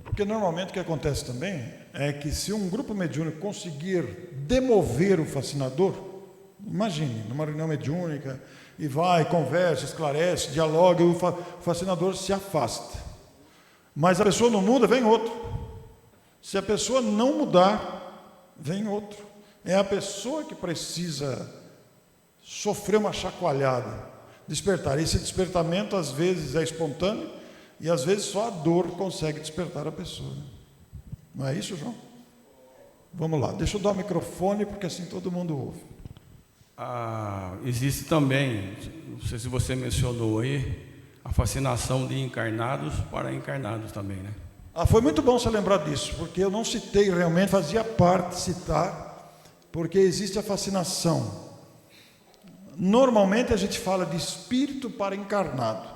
Porque normalmente o que acontece também é que se um grupo mediúnico conseguir demover o fascinador, imagine, numa reunião mediúnica, e vai, conversa, esclarece, dialoga, e o fascinador se afasta. Mas a pessoa não muda, vem outro. Se a pessoa não mudar, vem outro. É a pessoa que precisa sofrer uma chacoalhada, despertar. Esse despertamento às vezes é espontâneo e às vezes só a dor consegue despertar a pessoa. Não é isso, João? Vamos lá, deixa eu dar o microfone porque assim todo mundo ouve. Existe também, não sei se você mencionou aí, a fascinação de encarnados para encarnados também, né? Foi muito bom você lembrar disso, porque eu não citei realmente, fazia parte citar, porque existe a fascinação. Normalmente a gente fala de espírito para encarnado,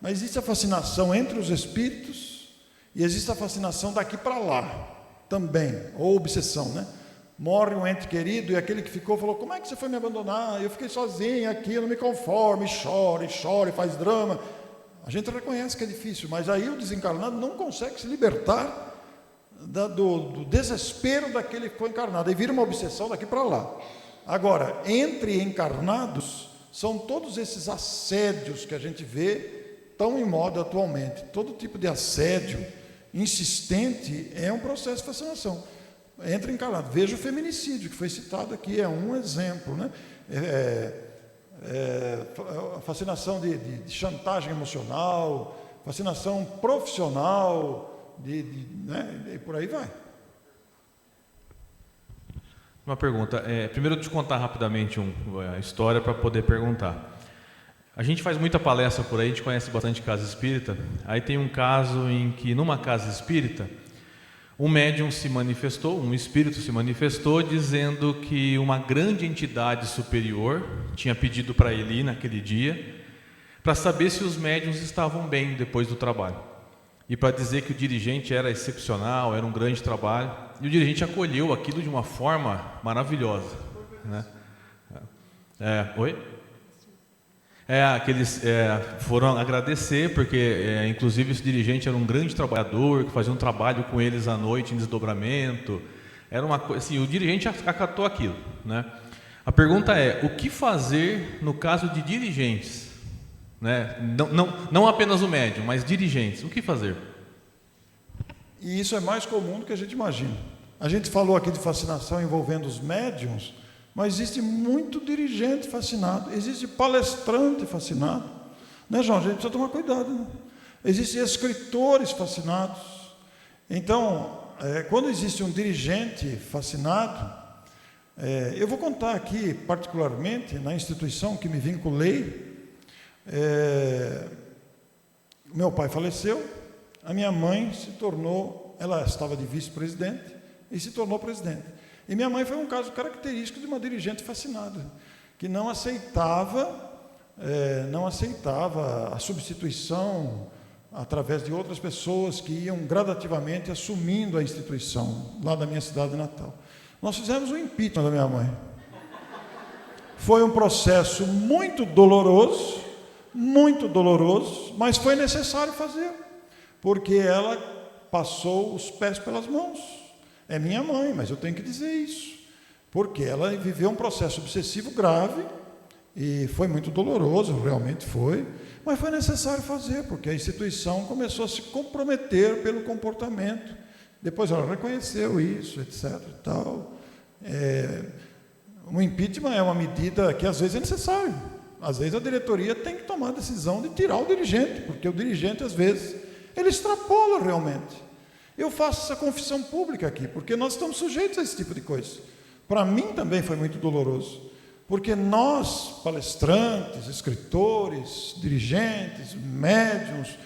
mas existe a fascinação entre os espíritos e existe a fascinação daqui para lá também, ou obsessão, né? Morre um ente querido e aquele que ficou falou: como é que você foi me abandonar? Eu fiquei sozinho aqui, eu não me conformo, e chora, e faz drama. A gente reconhece que é difícil, mas aí o desencarnado não consegue se libertar do desespero daquele que foi encarnado, e vira uma obsessão daqui para lá. Agora, entre encarnados, são todos esses assédios que a gente vê tão em moda atualmente. Todo tipo de assédio insistente é um processo de fascinação. Entre encarnados. Veja o feminicídio, que foi citado aqui, é um exemplo, né? A fascinação de chantagem emocional, fascinação profissional, né? E por aí vai. Uma pergunta. Primeiro, eu te contar rapidamente a história para poder perguntar. A gente faz muita palestra por aí, a gente conhece bastante casa espírita. Aí tem um caso em que, numa casa espírita, um médium se manifestou, um espírito se manifestou, dizendo que uma grande entidade superior tinha pedido para ele ir naquele dia, para saber se os médiuns estavam bem depois do trabalho. E para dizer que o dirigente era excepcional, era um grande trabalho. E o dirigente acolheu aquilo de uma forma maravilhosa, né? Oi? Que eles foram agradecer, porque inclusive esse dirigente era um grande trabalhador, que fazia um trabalho com eles à noite em desdobramento. Era uma coisa assim, o dirigente acatou aquilo, né? A pergunta é: o que fazer no caso de dirigentes, né? Não apenas o médium, mas dirigentes, o que fazer? E isso é mais comum do que a gente imagina. A gente falou aqui de fascinação envolvendo os médiums, mas existe muito dirigente fascinado, existe palestrante fascinado, né, João? A gente precisa tomar cuidado, né? Existem escritores fascinados. Então, quando existe um dirigente fascinado, eu vou contar aqui, particularmente, na instituição que me vinculei, meu pai faleceu, a minha mãe se tornou, ela estava de vice-presidente e se tornou presidente. E minha mãe foi um caso característico de uma dirigente fascinada, que não aceitava a substituição através de outras pessoas que iam gradativamente assumindo a instituição, lá da minha cidade natal. Nós fizemos o impeachment da minha mãe. Foi um processo muito doloroso, mas foi necessário fazer, porque ela passou os pés pelas mãos. É minha mãe, mas eu tenho que dizer isso, porque ela viveu um processo obsessivo grave e foi muito doloroso, realmente foi, mas foi necessário fazer, porque a instituição começou a se comprometer pelo comportamento. Depois ela reconheceu isso, etc. E tal. O impeachment é uma medida que às vezes é necessária. Às vezes a diretoria tem que tomar a decisão de tirar o dirigente, porque o dirigente, às vezes, ele extrapola realmente. Eu faço essa confissão pública aqui, porque nós estamos sujeitos a esse tipo de coisa. Para mim também foi muito doloroso, porque nós, palestrantes, escritores, dirigentes, médiuns,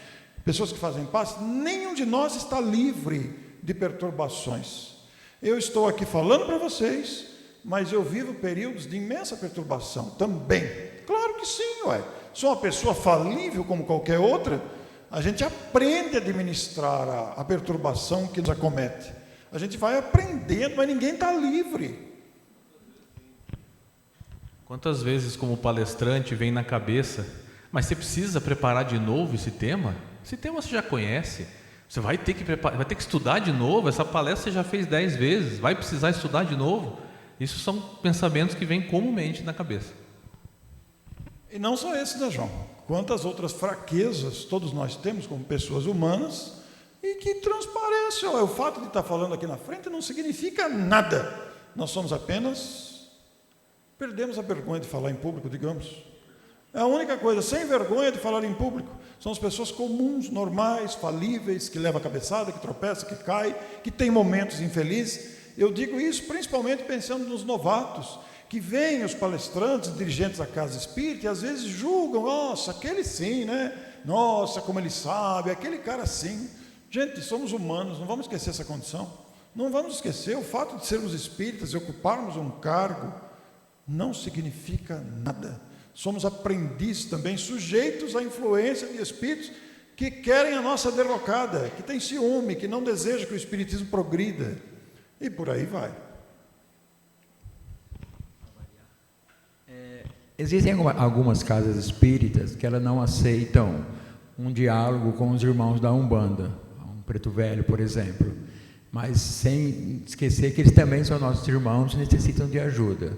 pessoas que fazem paz, nenhum de nós está livre de perturbações. Eu estou aqui falando para vocês, mas eu vivo períodos de imensa perturbação também. Claro que sim, ué. Sou uma pessoa falível como qualquer outra. A gente aprende a administrar a perturbação que nos acomete. A gente vai aprendendo, mas ninguém está livre. Quantas vezes, como palestrante, vem na cabeça, mas você precisa preparar de novo esse tema? Esse tema você já conhece. Você vai ter que estudar de novo. Essa palestra você já fez 10 vezes. Vai precisar estudar de novo? Isso são pensamentos que vêm comumente na cabeça. E não só esse, né, João? Quantas outras fraquezas todos nós temos como pessoas humanas e que transparecem. O fato de estar falando aqui na frente não significa nada. Nós somos apenas... perdemos a vergonha de falar em público, digamos. É a única coisa, sem vergonha de falar em público. São as pessoas comuns, normais, falíveis, que levam a cabeçada, que tropeça, que cai, que tem momentos infelizes. Eu digo isso principalmente pensando nos novatos, que vêm os palestrantes, dirigentes da casa espírita, e às vezes julgam, nossa, aquele sim, né? Nossa, como ele sabe, aquele cara sim. Gente, somos humanos, não vamos esquecer essa condição. Não vamos esquecer, o fato de sermos espíritas e ocuparmos um cargo, não significa nada. Somos aprendizes também, sujeitos à influência de espíritos que querem a nossa derrocada, que têm ciúme, que não desejam que o espiritismo progrida. E por aí vai. Existem algumas casas espíritas que elas não aceitam um diálogo com os irmãos da Umbanda, um preto velho, por exemplo, mas sem esquecer que eles também são nossos irmãos e necessitam de ajuda.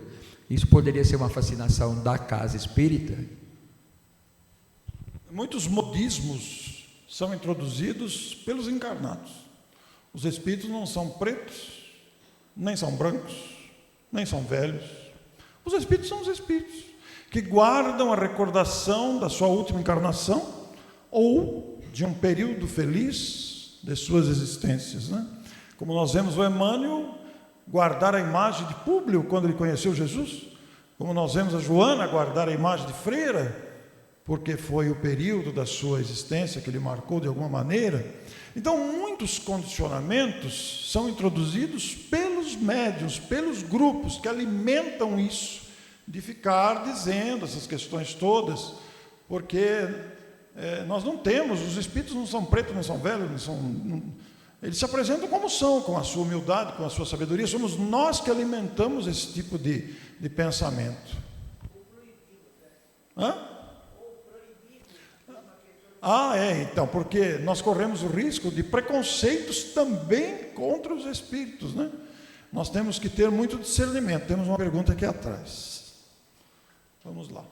Isso poderia ser uma fascinação da casa espírita? Muitos modismos são introduzidos pelos encarnados. Os espíritos não são pretos, nem são brancos, nem são velhos. Os espíritos são os espíritos que guardam a recordação da sua última encarnação ou de um período feliz de suas existências, né? Como nós vemos o Emmanuel guardar a imagem de Públio quando ele conheceu Jesus, como nós vemos a Joana guardar a imagem de Freira, porque foi o período da sua existência que ele marcou de alguma maneira. Então, muitos condicionamentos são introduzidos pelos médiuns, pelos grupos que alimentam isso, de ficar dizendo essas questões todas, porque nós não temos, os espíritos não são pretos, não são velhos, eles se apresentam como são, com a sua humildade, com a sua sabedoria. Somos nós que alimentamos esse tipo de pensamento. Hã? Então, porque nós corremos o risco de preconceitos também contra os espíritos, né? Nós temos que ter muito discernimento. Temos uma pergunta aqui atrás. Vamos lá.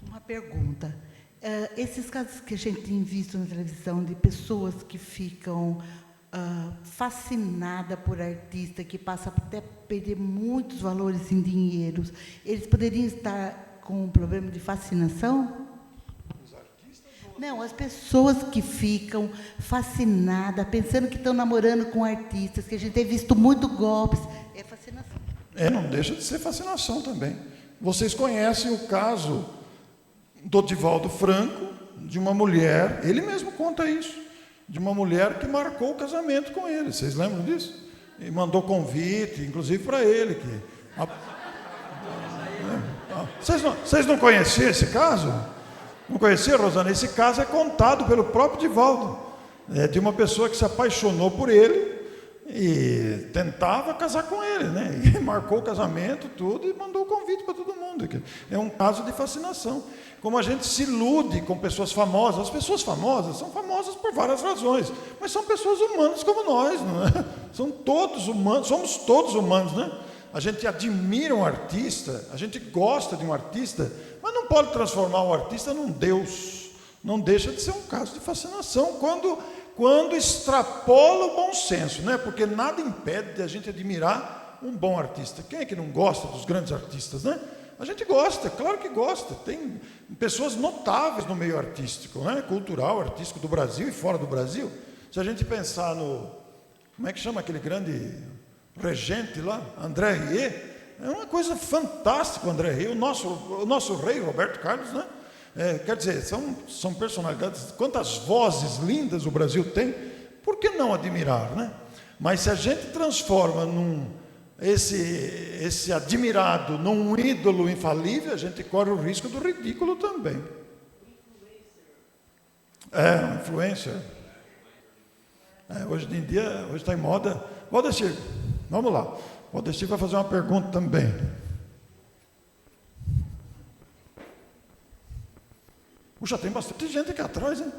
Uma pergunta. Esses casos que a gente tem visto na televisão de pessoas que ficam fascinadas por artista, que passam até a perder muitos valores em dinheiros, eles poderiam estar com um problema de fascinação? Os artistas? Não, as pessoas que ficam fascinadas, pensando que estão namorando com artistas, que a gente tem visto muito golpes, é fascinação. Não deixa de ser fascinação também. Vocês conhecem o caso do Divaldo Franco, de uma mulher, ele mesmo conta isso, de uma mulher que marcou o casamento com ele. Vocês lembram disso? E mandou convite, inclusive para ele. Vocês não conheciam esse caso? Não conheciam, Rosana? Esse caso é contado pelo próprio Divaldo, de uma pessoa que se apaixonou por ele e tentava casar com ele, né? E marcou o casamento, tudo, e mandou o convite para todo mundo. É um caso de fascinação. Como a gente se ilude com pessoas famosas. As pessoas famosas são famosas por várias razões, mas são pessoas humanas como nós, não é? São todos humanos, somos todos humanos, né? A gente admira um artista, a gente gosta de um artista, mas não pode transformar o artista num deus. Não deixa de ser um caso de fascinação quando extrapola o bom senso, né? Porque nada impede de a gente admirar um bom artista. Quem é que não gosta dos grandes artistas, né? A gente gosta, claro que gosta. Tem pessoas notáveis no meio artístico, né? Cultural, artístico do Brasil e fora do Brasil. Se a gente pensar no... Como é que chama aquele grande regente lá? André Rieu. É uma coisa fantástica o André Rieu. O nosso rei, Roberto Carlos, né? Quer dizer, são personalidades, quantas vozes lindas o Brasil tem, por que não admirar, né? Mas se a gente transforma esse admirado num ídolo infalível, a gente corre o risco do ridículo também. Um influencer. Hoje em dia, hoje está em moda. Valdecir, vamos lá. Valdecir vai fazer uma pergunta também. Puxa, tem bastante gente aqui atrás, hein?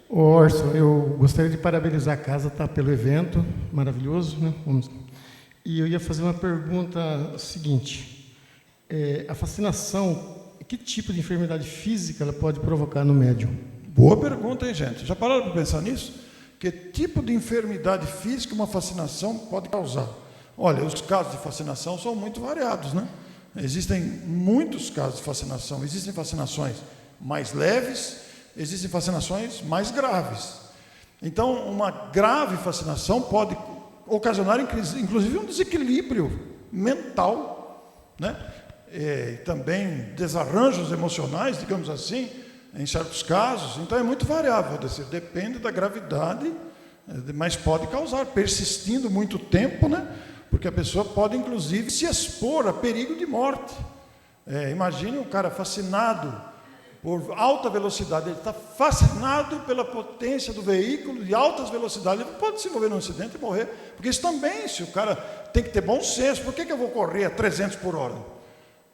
Ô Orson, eu gostaria de parabenizar a casa, tá, pelo evento maravilhoso, né? E eu ia fazer uma pergunta seguinte: a fascinação, que tipo de enfermidade física ela pode provocar no médium? Boa pergunta, hein, gente? Já pararam para pensar nisso? Que tipo de enfermidade física uma fascinação pode causar? Olha, os casos de fascinação são muito variados, né? Existem muitos casos de fascinação. Existem fascinações mais leves, existem fascinações mais graves. Então, uma grave fascinação pode ocasionar, inclusive, um desequilíbrio mental, né? E também desarranjos emocionais, digamos assim, em certos casos. Então, é muito variável, depende da gravidade, mas pode causar, persistindo muito tempo, né? Porque a pessoa pode, inclusive, se expor a perigo de morte. Imagine um cara fascinado por alta velocidade, ele está fascinado pela potência do veículo de altas velocidades, ele pode se envolver num acidente e morrer. Porque isso também, se o cara tem que ter bom senso, por que eu vou correr a 300 por hora?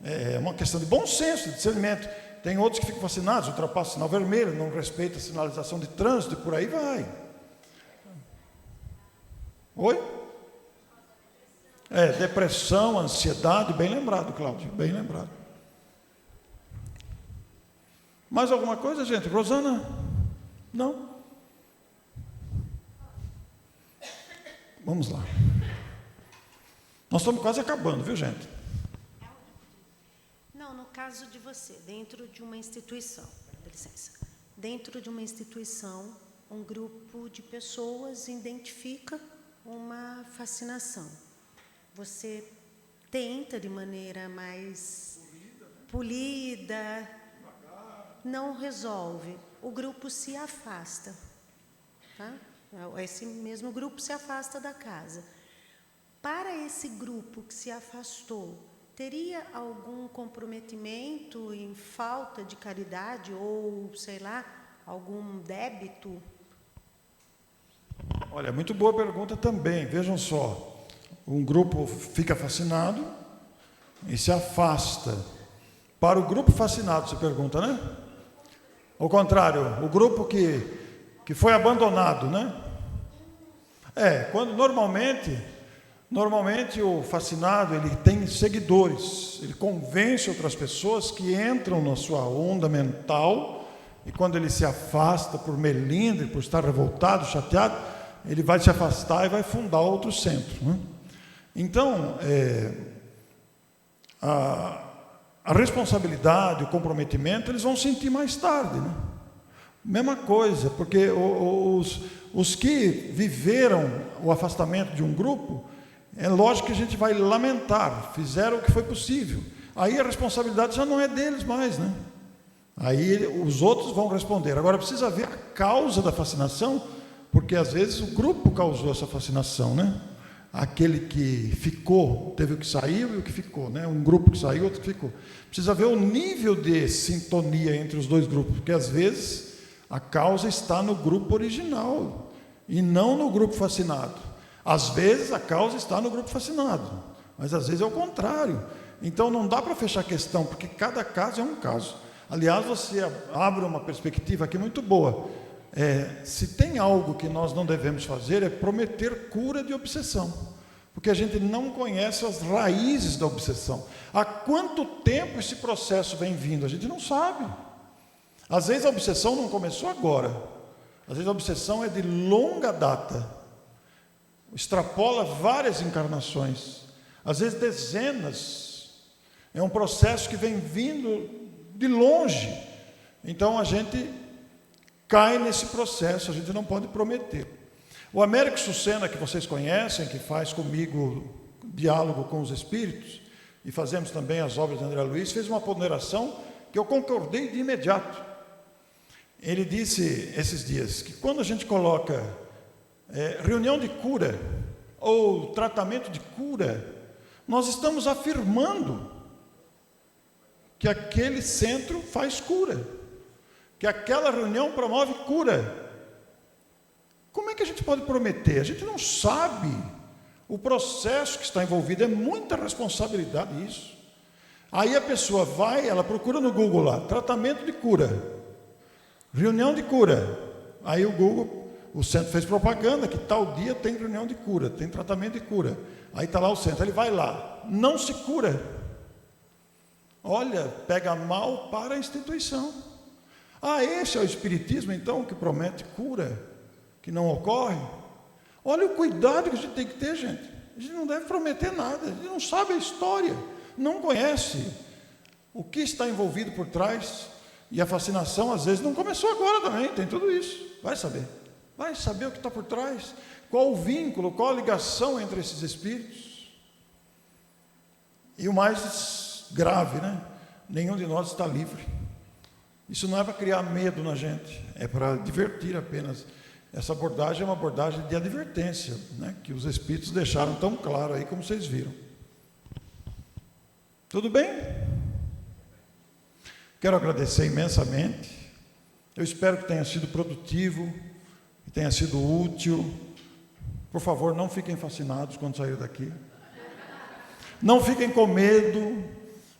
É uma questão de bom senso, de discernimento. Tem outros que ficam fascinados, ultrapassam o sinal vermelho, não respeitam a sinalização de trânsito e por aí vai. Oi? Depressão, ansiedade, bem lembrado, Cláudio, bem lembrado. Mais alguma coisa, gente? Rosana? Não? Vamos lá. Nós estamos quase acabando, viu, gente? Não, no caso de você, dentro de uma instituição, dá licença, dentro de uma instituição, um grupo de pessoas identifica uma fascinação. Você tenta de maneira mais polida, não resolve, o grupo se afasta, tá? Esse mesmo grupo se afasta da casa. Para esse grupo que se afastou, teria algum comprometimento em falta de caridade ou, sei lá, algum débito? Olha, muito boa pergunta também. Vejam só. Um grupo fica fascinado e se afasta. Para o grupo fascinado, você pergunta, né? Ao contrário, o grupo que foi abandonado, né? Quando normalmente o fascinado, ele tem seguidores, ele convence outras pessoas que entram na sua onda mental, e quando ele se afasta por melindre, por estar revoltado, chateado, ele vai se afastar e vai fundar outro centro, né? Então, a responsabilidade, o comprometimento, eles vão sentir mais tarde, né? Mesma coisa, porque os que viveram o afastamento de um grupo, é lógico que a gente vai lamentar, fizeram o que foi possível. Aí a responsabilidade já não é deles mais, né? Aí os outros vão responder. Agora precisa ver a causa da fascinação, porque às vezes o grupo causou essa fascinação, né? Aquele que ficou, teve o que saiu e o que ficou, né? Um grupo que saiu, outro que ficou. Precisa ver o nível de sintonia entre os dois grupos, porque às vezes a causa está no grupo original e não no grupo fascinado. Às vezes a causa está no grupo fascinado, mas às vezes é o contrário. Então não dá para fechar a questão, porque cada caso é um caso. Aliás, você abre uma perspectiva aqui muito boa. Se tem algo que nós não devemos fazer, é prometer cura de obsessão, porque a gente não conhece as raízes da obsessão. Há quanto tempo esse processo vem vindo? A gente não sabe. Às vezes a obsessão não começou agora, às vezes a obsessão é de longa data, extrapola várias encarnações, às vezes dezenas. É um processo que vem vindo de longe. Então a gente cai nesse processo, a gente não pode prometer. O Américo Sucena, que vocês conhecem, que faz comigo diálogo com os espíritos, e fazemos também as obras de André Luiz, fez uma ponderação que eu concordei de imediato. Ele disse esses dias que quando a gente coloca reunião de cura ou tratamento de cura, nós estamos afirmando que aquele centro faz cura, que aquela reunião promove cura. Como é que a gente pode prometer? A gente não sabe o processo que está envolvido, é muita responsabilidade isso. Aí a pessoa vai, ela procura no Google lá, tratamento de cura, reunião de cura. Aí o Google, o centro fez propaganda que tal dia tem reunião de cura, tem tratamento de cura. Aí está lá o centro, ele vai lá, não se cura. Olha, pega mal para a instituição. Esse é o espiritismo então que promete cura, que não ocorre? Olha o cuidado que a gente tem que ter, gente. A gente não deve prometer nada, a gente não sabe a história, não conhece o que está envolvido por trás. E a fascinação, às vezes, não começou agora também, tem tudo isso. Vai saber o que está por trás, qual o vínculo, qual a ligação entre esses espíritos. E o mais grave, né? Nenhum de nós está livre. Isso não é para criar medo na gente, é para divertir apenas. Essa abordagem é uma abordagem de advertência, né, que os Espíritos deixaram tão claro aí, como vocês viram. Tudo bem? Quero agradecer imensamente. Eu espero que tenha sido produtivo, que tenha sido útil. Por favor, não fiquem fascinados quando saírem daqui. Não fiquem com medo.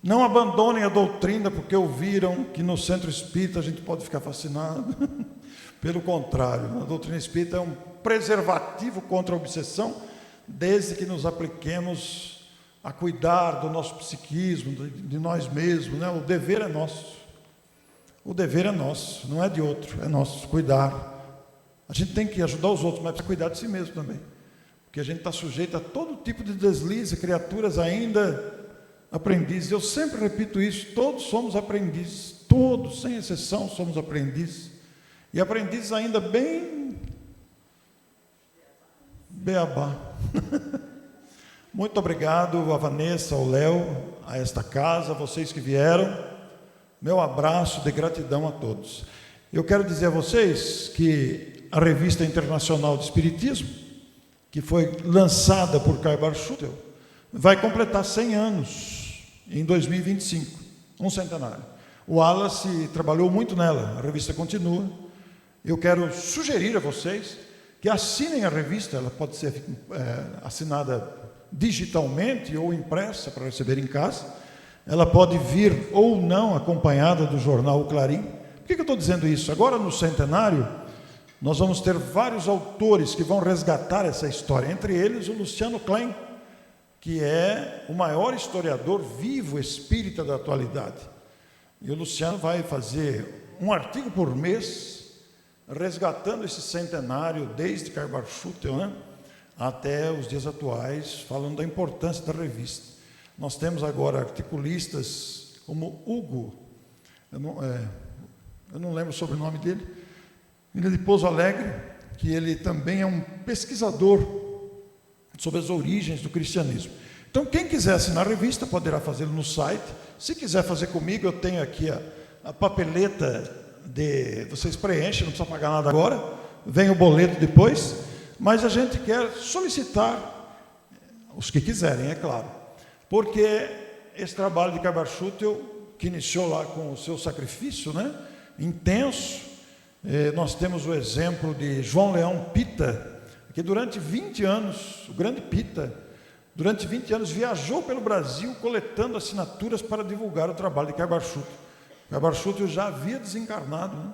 Não abandonem a doutrina porque ouviram que no centro espírita a gente pode ficar fascinado. Pelo contrário, a doutrina espírita é um preservativo contra a obsessão, desde que nos apliquemos a cuidar do nosso psiquismo, de nós mesmos, né? O dever é nosso. O dever é nosso, não é de outro, é nosso, cuidar. A gente tem que ajudar os outros, mas precisa cuidar de si mesmo também. Porque a gente está sujeito a todo tipo de deslize, criaturas ainda aprendizes. Eu sempre repito isso, todos somos aprendizes, todos, sem exceção, somos aprendizes. E aprendizes ainda bem beabá. Muito obrigado a Vanessa, ao Léo, a esta casa, a vocês que vieram. Meu abraço de gratidão a todos. Eu quero dizer a vocês que a Revista Internacional de Espiritismo, que foi lançada por Karl Schutel, vai completar 100 anos em 2025, um centenário. O Wallace trabalhou muito nela, a revista continua. Eu quero sugerir a vocês que assinem a revista, ela pode ser assinada digitalmente ou impressa para receber em casa. Ela pode vir ou não acompanhada do jornal O Clarim. Por que eu estou dizendo isso? Agora no centenário, nós vamos ter vários autores que vão resgatar essa história, entre eles o Luciano Klein, que é o maior historiador vivo espírita da atualidade. E o Luciano vai fazer um artigo por mês, resgatando esse centenário, desde Karl Schutel, né, até os dias atuais, falando da importância da revista. Nós temos agora articulistas como Hugo, eu não lembro o sobrenome dele, ele é de Pouso Alegre, que ele também é um pesquisador sobre as origens do cristianismo. Então, quem quiser assinar a revista, poderá fazê-lo no site. Se quiser fazer comigo, eu tenho aqui a papeleta, vocês preenchem, não precisa pagar nada agora, vem o boleto depois, mas a gente quer solicitar, os que quiserem, é claro, porque esse trabalho de Karl Schutel, que iniciou lá com o seu sacrifício, né, intenso, nós temos o exemplo de João Leão Pita, que durante 20 anos, o grande Pita, durante 20 anos viajou pelo Brasil coletando assinaturas para divulgar o trabalho de Karl Schutel. Karl Schutel já havia desencarnado, né?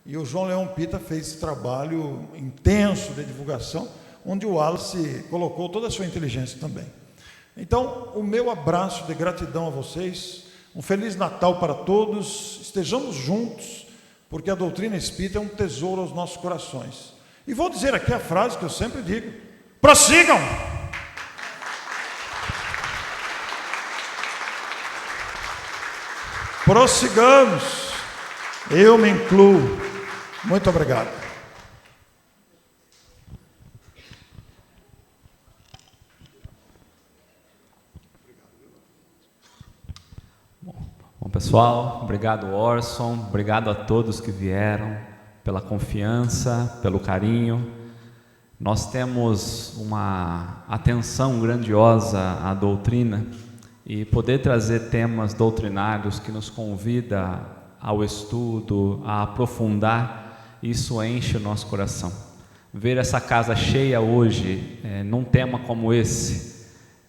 E o João Leão Pita fez esse trabalho intenso de divulgação, onde o Wallace colocou toda a sua inteligência também. Então, o meu abraço de gratidão a vocês, um Feliz Natal para todos, estejamos juntos, porque a doutrina espírita é um tesouro aos nossos corações. E vou dizer aqui a frase que eu sempre digo: prossigam! Prossigamos, eu me incluo. Muito obrigado. Pessoal, obrigado Orson, obrigado a todos que vieram, pela confiança, pelo carinho. Nós temos uma atenção grandiosa à doutrina e poder trazer temas doutrinários que nos convida ao estudo, a aprofundar, isso enche o nosso coração. Ver essa casa cheia hoje, num tema como esse,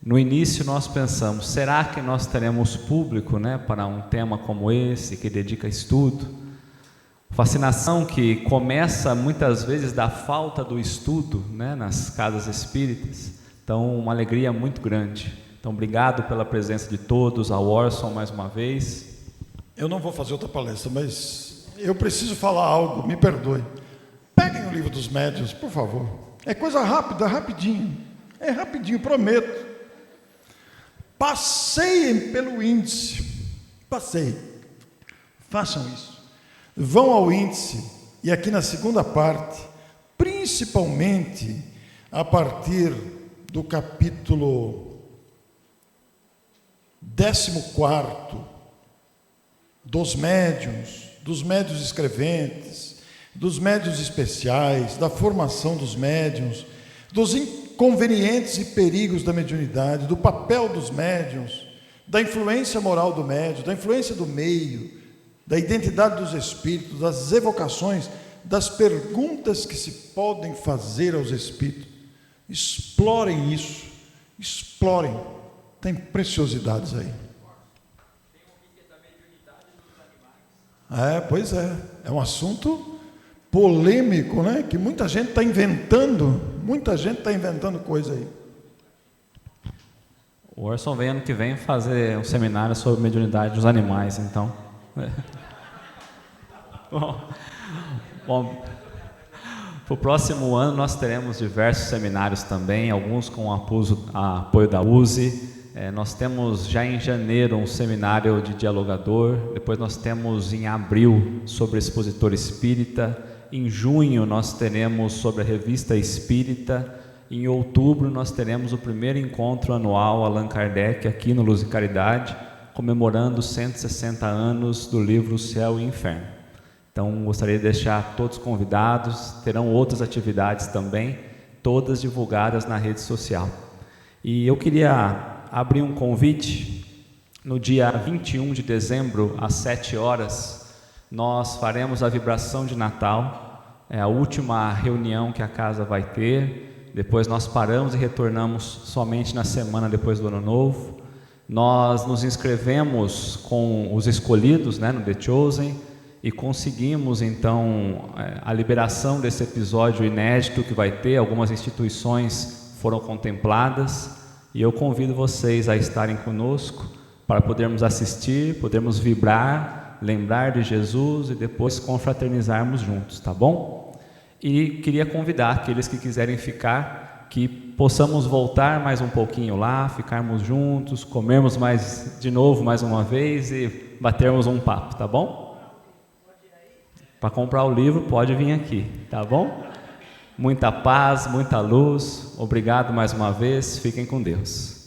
no início nós pensamos, será que nós teremos público, para um tema como esse, que dedica estudo? Fascinação que começa muitas vezes da falta do estudo, nas casas espíritas. Então, uma alegria muito grande. Então, obrigado pela presença de todos, ao Orson mais uma vez. Eu não vou fazer outra palestra, mas eu preciso falar algo, me perdoe. Peguem o livro dos médiuns, por favor. É coisa rápida, rapidinho. É rapidinho, prometo. Passeiem pelo índice. Passeiem. Façam isso. Vão ao índice, e aqui na segunda parte, principalmente a partir do capítulo 14, dos médiuns escreventes, dos médiuns especiais, da formação dos médiuns, dos inconvenientes e perigos da mediunidade, do papel dos médiuns, da influência moral do médium, da influência do meio, da identidade dos espíritos, das evocações, das perguntas que se podem fazer aos espíritos. Explorem isso, explorem, tem preciosidades aí. Pois é um assunto polêmico, que muita gente está inventando, coisa aí. O Orson vem ano que vem fazer um seminário sobre mediunidade dos animais, então. Bom, para o próximo ano nós teremos diversos seminários também, alguns com apoio da USE. Nós temos já em janeiro um seminário de dialogador, depois nós temos em abril sobre expositor espírita, em junho nós teremos sobre a revista espírita, em outubro nós teremos o primeiro encontro anual Allan Kardec aqui no Luz e Caridade, comemorando 160 anos do livro Céu e Inferno. Então gostaria de deixar todos convidados, terão outras atividades também, todas divulgadas na rede social. E eu queria abrir um convite. No dia 21 de dezembro, às 7 horas, nós faremos a vibração de Natal, é a última reunião que a casa vai ter, depois nós paramos e retornamos somente na semana depois do Ano Novo. Nós nos inscrevemos com os escolhidos, no The Chosen, e conseguimos então a liberação desse episódio inédito que vai ter, algumas instituições foram contempladas, e eu convido vocês a estarem conosco para podermos assistir, podermos vibrar, lembrar de Jesus e depois confraternizarmos juntos, tá bom? E queria convidar aqueles que quiserem ficar, que possamos voltar mais um pouquinho lá, ficarmos juntos, comermos de novo mais uma vez e batermos um papo, tá bom? Para comprar o livro pode vir aqui, tá bom? Muita paz, muita luz, obrigado mais uma vez, fiquem com Deus.